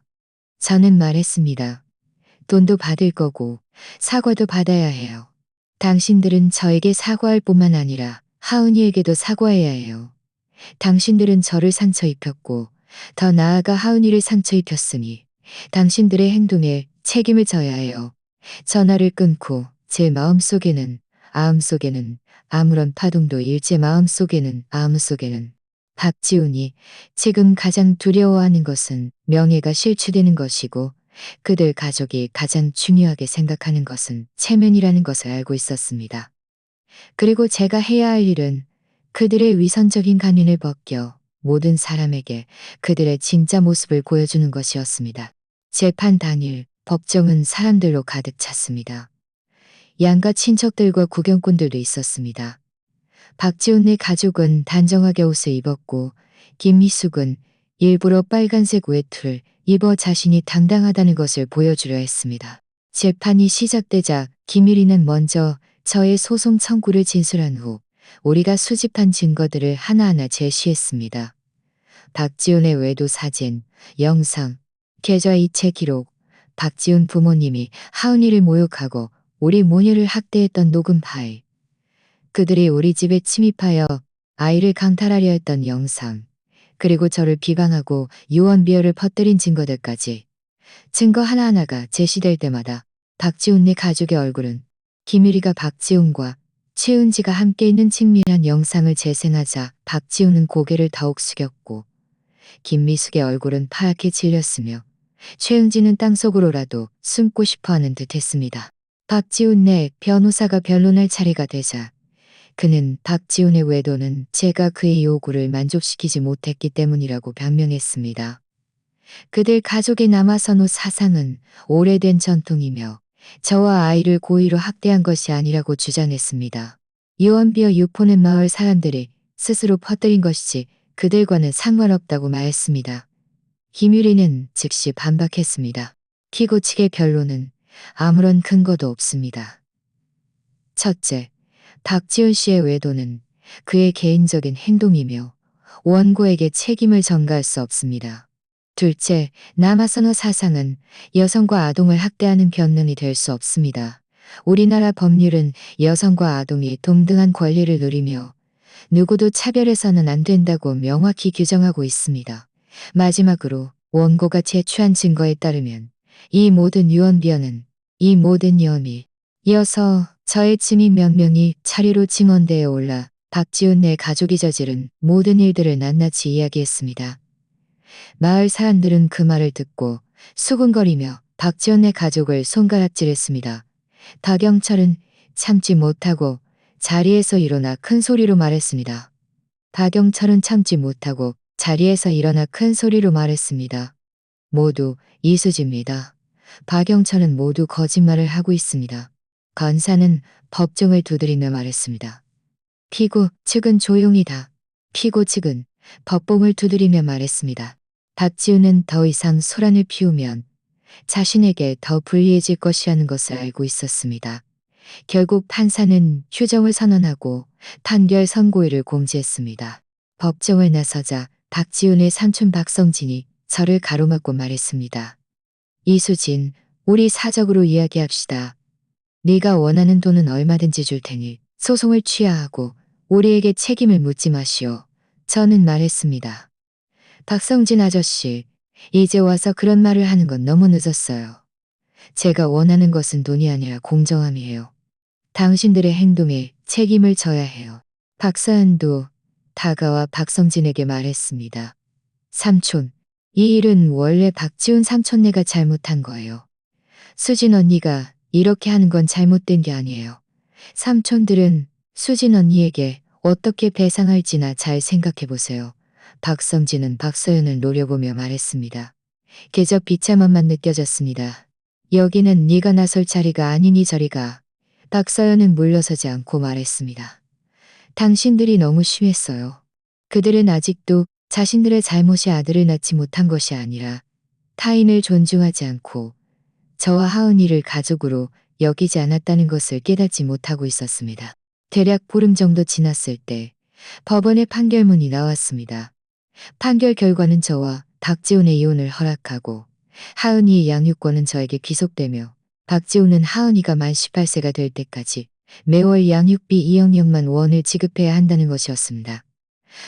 저는 말했습니다. 돈도 받을 거고 사과도 받아야 해요. 당신들은 저에게 사과할 뿐만 아니라 하은이에게도 사과해야 해요. 당신들은 저를 상처 입혔고 더 나아가 하은이를 상처 입혔으니 당신들의 행동에 책임을 져야 해요. 전화를 끊고 제 마음속에는 아무런 파동도 일제 마음속에는 박지훈이 지금 가장 두려워하는 것은 명예가 실추되는 것이고 그들 가족이 가장 중요하게 생각하는 것은 체면이라는 것을 알고 있었습니다. 그리고 제가 해야 할 일은 그들의 위선적인 간윤을 벗겨 모든 사람에게 그들의 진짜 모습을 보여주는 것이었습니다. 재판 당일 법정은 사람들로 가득 찼습니다. 양가 친척들과 구경꾼들도 있었습니다. 박지훈의 가족은 단정하게 옷을 입었고 김미숙은 일부러 빨간색 외투를 입어 자신이 당당하다는 것을 보여주려 했습니다. 재판이 시작되자 김일희는 먼저 저의 소송 청구를 진술한 후 우리가 수집한 증거들을 하나하나 제시했습니다. 박지훈의 외도 사진, 영상, 계좌 이체 기록, 박지훈 부모님이 하은이를 모욕하고 우리 모녀를 학대했던 녹음 파일, 그들이 우리 집에 침입하여 아이를 강탈하려 했던 영상, 그리고 저를 비방하고 유언비어를 퍼뜨린 증거들까지. 증거 하나하나가 제시될 때마다 박지훈네 가족의 얼굴은 김유리가 박지훈과 최은지가 함께 있는 친밀한 영상을 재생하자 박지훈은 고개를 더욱 숙였고 김미숙의 얼굴은 파랗게 질렸으며 최은지는 땅속으로라도 숨고 싶어하는 듯했습니다. 박지훈네 변호사가 변론할 차례가 되자 그는 박지훈의 외도는 제가 그의 요구를 만족시키지 못했기 때문이라고 변명했습니다. 그들 가족의 남아선호 사상은 오래된 전통이며 저와 아이를 고의로 학대한 것이 아니라고 주장했습니다. 유언비어 유포는 마을 사람들이 스스로 퍼뜨린 것이지 그들과는 상관없다고 말했습니다. 김유리는 즉시 반박했습니다. 피고 측의 변론은 아무런 근거도 없습니다. 첫째, 박지훈 씨의 외도는 그의 개인적인 행동이며 원고에게 책임을 전가할 수 없습니다. 둘째, 남아선호 사상은 여성과 아동을 학대하는 변론이 될 수 없습니다. 우리나라 법률은 여성과 아동이 동등한 권리를 누리며 누구도 차별해서는 안 된다고 명확히 규정하고 있습니다. 마지막으로 원고가 제출한 증거에 따르면 이 모든 유언비어는 이 모든 유언이 이어서 저의 증인 몇 명이 차례로 증언대에 올라 박지훈 내 가족이 저지른 모든 일들을 낱낱이 이야기했습니다. 마을 사람들은 그 말을 듣고 수군거리며 박지훈 내 가족을 손가락질했습니다. 박영철은 참지 못하고 자리에서 일어나 큰 소리로 말했습니다. 박영철은 참지 못하고 자리에서 일어나 큰 소리로 말했습니다. 모두 이수지입니다. 박영철은 모두 거짓말을 하고 있습니다. 검사는 법정을 두드리며 말했습니다. 피고 측은 조용히다. 피고 측은 법봉을 두드리며 말했습니다. 박지훈은 더 이상 소란을 피우면 자신에게 더 불리해질 것이라는 것을 알고 있었습니다. 결국 판사는 휴정을 선언하고 판결 선고일을 공지했습니다. 법정을 나서자 박지훈의 삼촌 박성진이 저를 가로막고 말했습니다. 이수진, 우리 사적으로 이야기합시다. 네가 원하는 돈은 얼마든지 줄 테니 소송을 취하하고 우리에게 책임을 묻지 마시오. 저는 말했습니다. 박성진 아저씨, 이제 와서 그런 말을 하는 건 너무 늦었어요. 제가 원하는 것은 돈이 아니라 공정함이에요. 당신들의 행동에 책임을 져야 해요. 박사은도 다가와 박성진에게 말했습니다. 삼촌, 이 일은 원래 박지훈 삼촌네가 잘못한 거예요. 수진 언니가 이렇게 하는 건 잘못된 게 아니에요. 삼촌들은 수진 언니에게 어떻게 배상할지나 잘 생각해 보세요. 박성진은 박서연을 노려보며 말했습니다. 그저 비참함만 느껴졌습니다. 여기는 네가 나설 자리가 아니니 저리 가. 박서연은 물러서지 않고 말했습니다. 당신들이 너무 심했어요. 그들은 아직도 자신들의 잘못이 아들을 낳지 못한 것이 아니라 타인을 존중하지 않고 저와 하은이를 가족으로 여기지 않았다는 것을 깨닫지 못하고 있었습니다. 대략 보름 정도 지났을 때 법원의 판결문이 나왔습니다. 판결 결과는 저와 박지훈의 이혼을 허락하고 하은이의 양육권은 저에게 귀속되며 박지훈은 하은이가 만 18세가 될 때까지 매월 양육비 2억만 원을 지급해야 한다는 것이었습니다.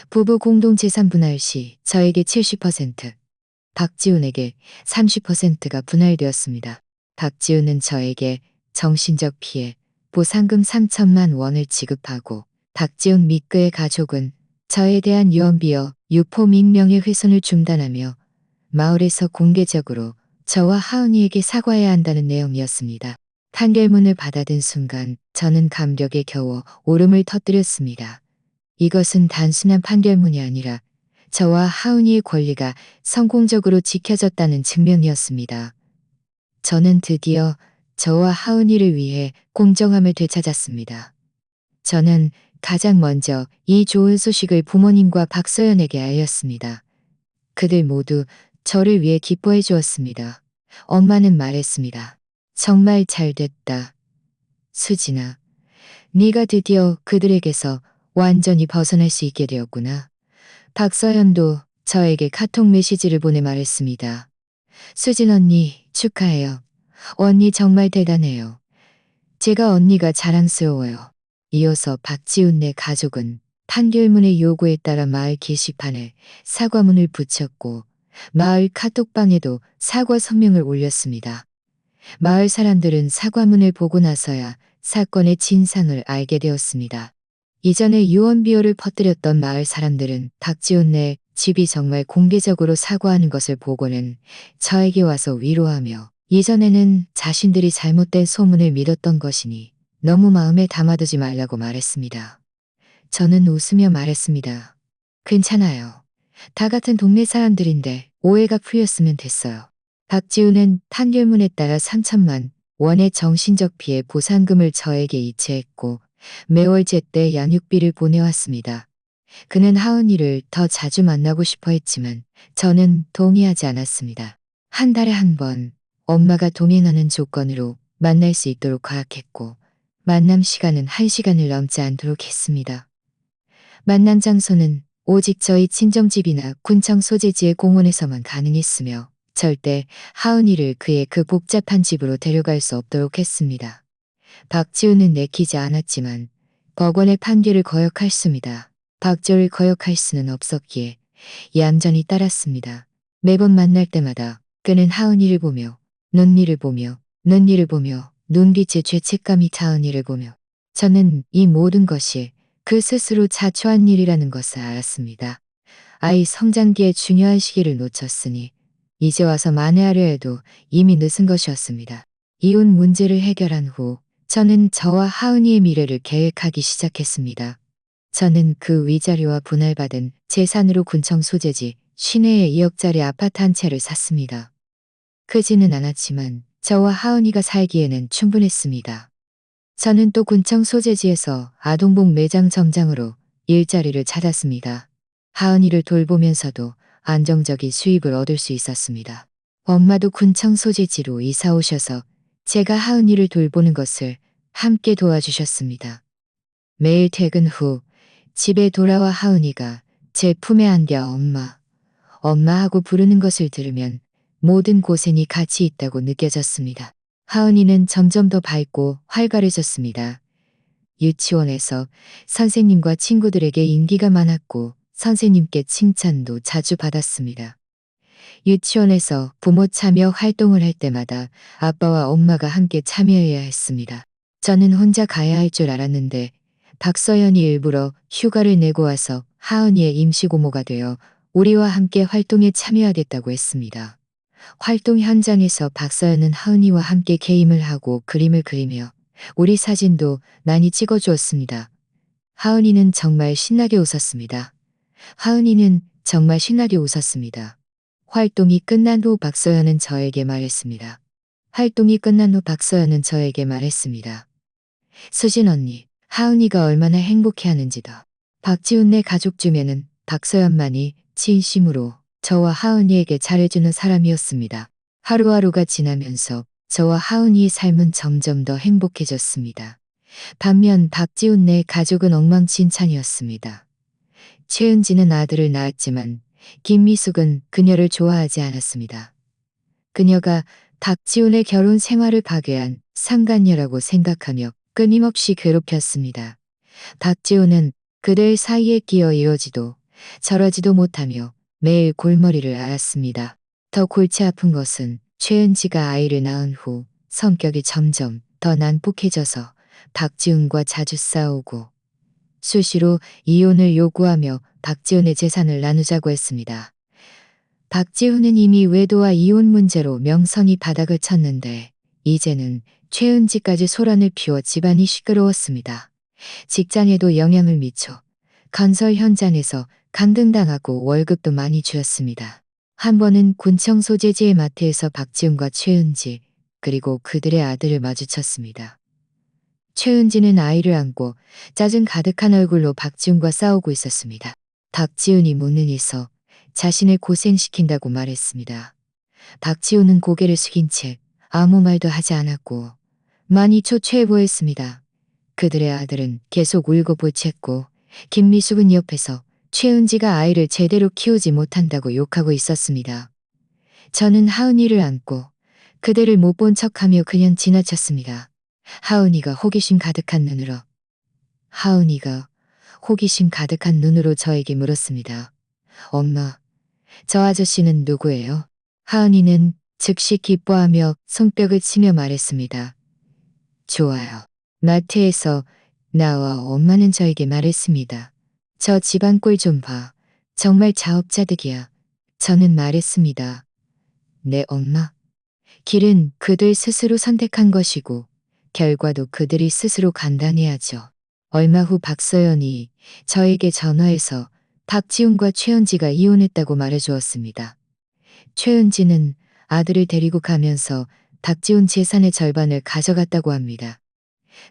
부부 공동 재산 분할 시 저에게 70%, 박지훈에게 30%가 분할되었습니다. 박지훈은 저에게 정신적 피해 보상금 3천만 원을 지급하고 박지훈 및 그의 가족은 저에 대한 유언비어 유포 및 명예훼손을 중단하며 마을에서 공개적으로 저와 하은이에게 사과해야 한다는 내용이었습니다. 판결문을 받아든 순간 저는 감격에 겨워 울음을 터뜨렸습니다. 이것은 단순한 판결문이 아니라 저와 하은이의 권리가 성공적으로 지켜졌다는 증명이었습니다. 저는 드디어 저와 하은이를 위해 공정함을 되찾았습니다. 저는 가장 먼저 이 좋은 소식을 부모님과 박서연에게 알렸습니다. 그들 모두 저를 위해 기뻐해 주었습니다. 엄마는 말했습니다. 정말 잘 됐다. 수진아, 네가 드디어 그들에게서 완전히 벗어날 수 있게 되었구나. 박서연도 저에게 카톡 메시지를 보내 말했습니다. 수진 언니 축하해요. 언니 정말 대단해요. 제가 언니가 자랑스러워요. 이어서 박지훈네 가족은 판결문의 요구에 따라 마을 게시판에 사과문을 붙였고 마을 카톡방에도 사과 성명을 올렸습니다. 마을 사람들은 사과문을 보고 나서야 사건의 진상을 알게 되었습니다. 이전에 유언비어를 퍼뜨렸던 마을 사람들은 박지훈네 집이 정말 공개적으로 사과하는 것을 보고는 저에게 와서 위로하며 이전에는 자신들이 잘못된 소문을 믿었던 것이니 너무 마음에 담아두지 말라고 말했습니다. 저는 웃으며 말했습니다. 괜찮아요. 다 같은 동네 사람들인데 오해가 풀렸으면 됐어요. 박지훈은 판결문에 따라 3천만 원의 정신적 피해 보상금을 저에게 이체했고 매월 제때 양육비를 보내왔습니다. 그는 하은이를 더 자주 만나고 싶어 했지만 저는 동의하지 않았습니다. 한 달에 한 번 엄마가 동행하는 조건으로 만날 수 있도록 허락했고 만남 시간은 1시간을 넘지 않도록 했습니다. 만난 장소는 오직 저희 친정집이나 군청 소재지의 공원에서만 가능했으며 절대 하은이를 그의 그 복잡한 집으로 데려갈 수 없도록 했습니다. 박지훈은 내키지 않았지만 법원의 판결을 거역했습니다. 박지훈을 거역할 수는 없었기에 얌전히 따랐습니다. 매번 만날 때마다 그는 하은이를 보며 눈니를 보며 눈니를 보며 눈빛에 죄책감이 하은이를 보며 저는 이 모든 것이 그 스스로 자초한 일이라는 것을 알았습니다. 아이 성장기의 중요한 시기를 놓쳤으니 이제 와서 만회하려 해도 이미 늦은 것이었습니다. 이혼 문제를 해결한 후 저는 저와 하은이의 미래를 계획하기 시작했습니다. 저는 그 위자료와 분할받은 재산으로 군청 소재지 시내에 2억짜리 아파트 한 채를 샀습니다. 크지는 않았지만 저와 하은이가 살기에는 충분했습니다. 저는 또 군청 소재지에서 아동복 매장 점장으로 일자리를 찾았습니다. 하은이를 돌보면서도 안정적인 수입을 얻을 수 있었습니다. 엄마도 군청 소재지로 이사 오셔서 제가 하은이를 돌보는 것을 함께 도와주셨습니다. 매일 퇴근 후 집에 돌아와 하은이가 제 품에 안겨 엄마, 엄마 하고 부르는 것을 들으면 모든 고생이 같이 있다고 느껴졌습니다. 하은이는 점점 더 밝고 활발해졌습니다. 유치원에서 선생님과 친구들에게 인기가 많았고 선생님께 칭찬도 자주 받았습니다. 유치원에서 부모 참여 활동을 할 때마다 아빠와 엄마가 함께 참여해야 했습니다. 저는 혼자 가야 할 줄 알았는데 박서연이 일부러 휴가를 내고 와서 하은이의 임시고모가 되어 우리와 함께 활동에 참여하겠다고 했습니다. 활동 현장에서 박서연은 하은이와 함께 게임을 하고 그림을 그리며 우리 사진도 많이 찍어주었습니다. 하은이는 정말 신나게 웃었습니다. 하은이는 정말 신나게 웃었습니다. 활동이 끝난 후 박서연은 저에게 말했습니다. 활동이 끝난 후 박서연은 저에게 말했습니다. 수진 언니, 하은이가 얼마나 행복해하는지다. 박지훈네 가족 중에는 박서연만이 진심으로 저와 하은이에게 잘해주는 사람이었습니다. 하루하루가 지나면서 저와 하은이의 삶은 점점 더 행복해졌습니다. 반면 박지훈네 가족은 엉망진창이었습니다. 최은지는 아들을 낳았지만 김미숙은 그녀를 좋아하지 않았습니다. 그녀가 박지훈의 결혼 생활을 파괴한 상간녀라고 생각하며 끊임없이 괴롭혔습니다. 박지훈은 그들 사이에 끼어 이러지도 저러지도 못하며 매일 골머리를 앓았습니다. 더 골치 아픈 것은 최은지가 아이를 낳은 후 성격이 점점 더 난폭해져서 박지훈과 자주 싸우고 수시로 이혼을 요구하며 박지훈의 재산을 나누자고 했습니다. 박지훈은 이미 외도와 이혼 문제로 명성이 바닥을 쳤는데 이제는 최은지까지 소란을 피워 집안이 시끄러웠습니다. 직장에도 영향을 미쳐 건설 현장에서 강등당하고 월급도 많이 줄였습니다. 한 번은 군청 소재지의 마트에서 박지훈과 최은지 그리고 그들의 아들을 마주쳤습니다. 최은지는 아이를 안고 짜증 가득한 얼굴로 박지훈과 싸우고 있었습니다. 박지훈이 묻는 이서 자신을 고생시킨다고 말했습니다. 박지훈은 고개를 숙인 채 아무 말도 하지 않았고 많이 초췌해보였습니다. 그들의 아들은 계속 울고 보챘고 김미숙은 옆에서 최은지가 아이를 제대로 키우지 못한다고 욕하고 있었습니다. 저는 하은이를 안고 그대를 못 본 척하며 그냥 지나쳤습니다. 하은이가 호기심 가득한 눈으로 저에게 물었습니다. 엄마, 저 아저씨는 누구예요? 하은이는 즉시 기뻐하며 손뼉을 치며 말했습니다. 좋아요. 마트에서 나와 엄마는 저에게 말했습니다. 저 집안 꼴 좀 봐. 정말 자업자득이야. 저는 말했습니다. 네, 엄마. 길은 그들 스스로 선택한 것이고 결과도 그들이 스스로 감당해야죠. 얼마 후 박서연이 저에게 전화해서 박지훈과 최은지가 이혼했다고 말해주었습니다. 최은지는 아들을 데리고 가면서 박지훈 재산의 절반을 가져갔다고 합니다.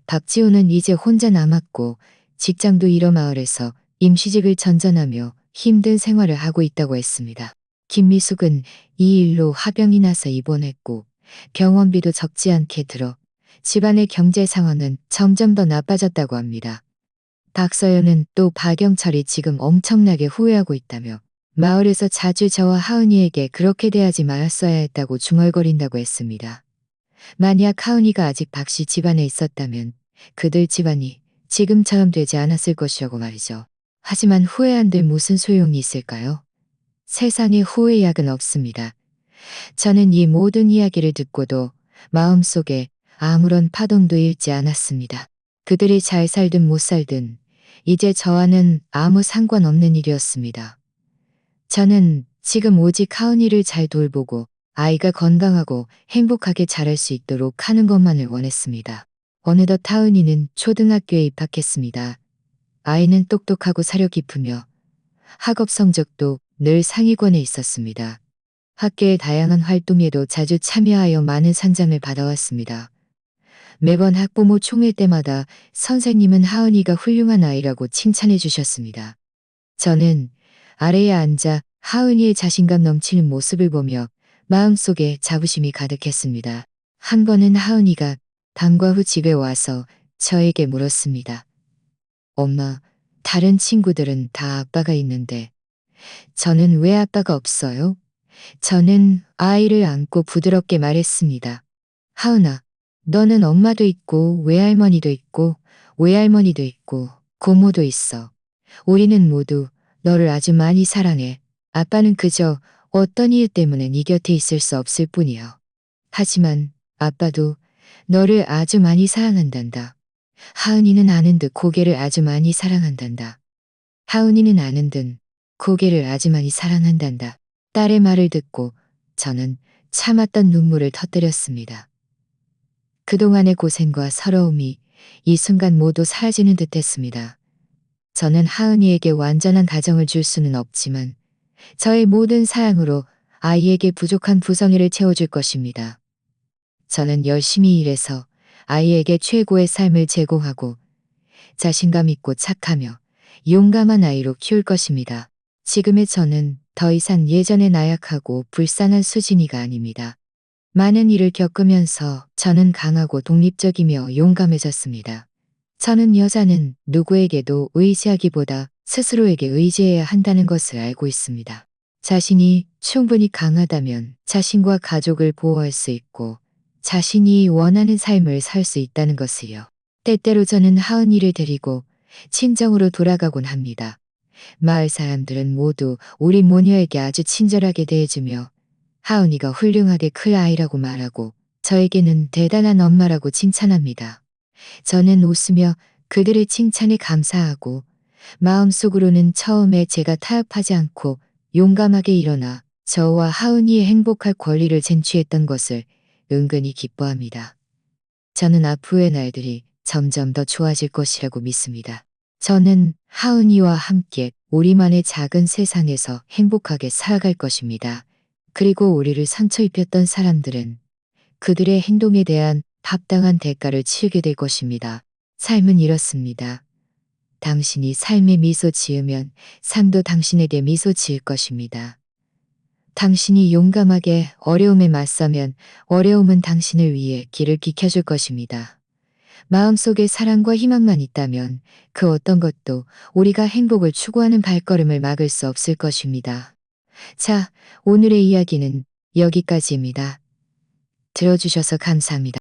박지훈은 이제 혼자 남았고 직장도 잃어 마을에서 임시직을 전전하며 힘든 생활을 하고 있다고 했습니다. 김미숙은 이 일로 화병이 나서 입원했고 병원비도 적지 않게 들어 집안의 경제 상황은 점점 더 나빠졌다고 합니다. 박서연은 또 박영철이 지금 엄청나게 후회하고 있다며 마을에서 자주 저와 하은이에게 그렇게 대하지 말았어야 했다고 중얼거린다고 했습니다. 만약 하은이가 아직 박씨 집안에 있었다면 그들 집안이 지금처럼 되지 않았을 것이라고 말이죠. 하지만 후회한들 무슨 소용이 있을까요? 세상에 후회 약은 없습니다. 저는 이 모든 이야기를 듣고도 마음속에 아무런 파동도 일지 않았습니다. 그들이 잘 살든 못 살든 이제 저와는 아무 상관없는 일이었습니다. 저는 지금 오직 하은이를 잘 돌보고 아이가 건강하고 행복하게 자랄 수 있도록 하는 것만을 원했습니다. 어느덧 하은이는 초등학교에 입학했습니다. 아이는 똑똑하고 사려 깊으며 학업 성적도 늘 상위권에 있었습니다. 학교의 다양한 활동에도 자주 참여하여 많은 상장을 받아왔습니다. 매번 학부모 총회 때마다 선생님은 하은이가 훌륭한 아이라고 칭찬해 주셨습니다. 저는 아래에 앉아 하은이의 자신감 넘치는 모습을 보며 마음속에 자부심이 가득했습니다. 한 번은 하은이가 방과 후 집에 와서 저에게 물었습니다. 엄마, 다른 친구들은 다 아빠가 있는데 저는 왜 아빠가 없어요? 저는 아이를 안고 부드럽게 말했습니다. 하은아, 너는 엄마도 있고 외할머니도 있고 외할머니도 있고 고모도 있어. 우리는 모두 너를 아주 많이 사랑해. 아빠는 그저 어떤 이유 때문에 네 곁에 있을 수 없을 뿐이야. 하지만 아빠도 너를 아주 많이 사랑한단다. 하은이는 아는 듯 고개를 아주 많이 사랑한단다. 하은이는 아는 듯 고개를 아주 많이 사랑한단다. 딸의 말을 듣고 저는 참았던 눈물을 터뜨렸습니다. 그동안의 고생과 서러움이 이 순간 모두 사라지는 듯 했습니다. 저는 하은이에게 완전한 가정을 줄 수는 없지만 저의 모든 사랑으로 아이에게 부족한 부성애를 채워줄 것입니다. 저는 열심히 일해서 아이에게 최고의 삶을 제공하고 자신감 있고 착하며 용감한 아이로 키울 것입니다. 지금의 저는 더 이상 예전에 나약하고 불쌍한 수진이가 아닙니다. 많은 일을 겪으면서 저는 강하고 독립적이며 용감해졌습니다. 저는 여자는 누구에게도 의지하기보다 스스로에게 의지해야 한다는 것을 알고 있습니다. 자신이 충분히 강하다면 자신과 가족을 보호할 수 있고 자신이 원하는 삶을 살 수 있다는 것을요. 때때로 저는 하은이를 데리고 친정으로 돌아가곤 합니다. 마을 사람들은 모두 우리 모녀에게 아주 친절하게 대해주며 하은이가 훌륭하게 클 아이라고 말하고 저에게는 대단한 엄마라고 칭찬합니다. 저는 웃으며 그들의 칭찬에 감사하고 마음속으로는 처음에 제가 타협하지 않고 용감하게 일어나 저와 하은이의 행복할 권리를 쟁취했던 것을 은근히 기뻐합니다. 저는 앞으로의 날들이 점점 더 좋아질 것이라고 믿습니다. 저는 하은이와 함께 우리만의 작은 세상에서 행복하게 살아갈 것입니다. 그리고 우리를 상처 입혔던 사람들은 그들의 행동에 대한 합당한 대가를 치르게 될 것입니다. 삶은 이렇습니다. 당신이 삶에 미소 지으면 삶도 당신에게 미소 지을 것입니다. 당신이 용감하게 어려움에 맞서면 어려움은 당신을 위해 길을 비켜줄 것입니다. 마음속에 사랑과 희망만 있다면 그 어떤 것도 우리가 행복을 추구하는 발걸음을 막을 수 없을 것입니다. 자, 오늘의 이야기는 여기까지입니다. 들어주셔서 감사합니다.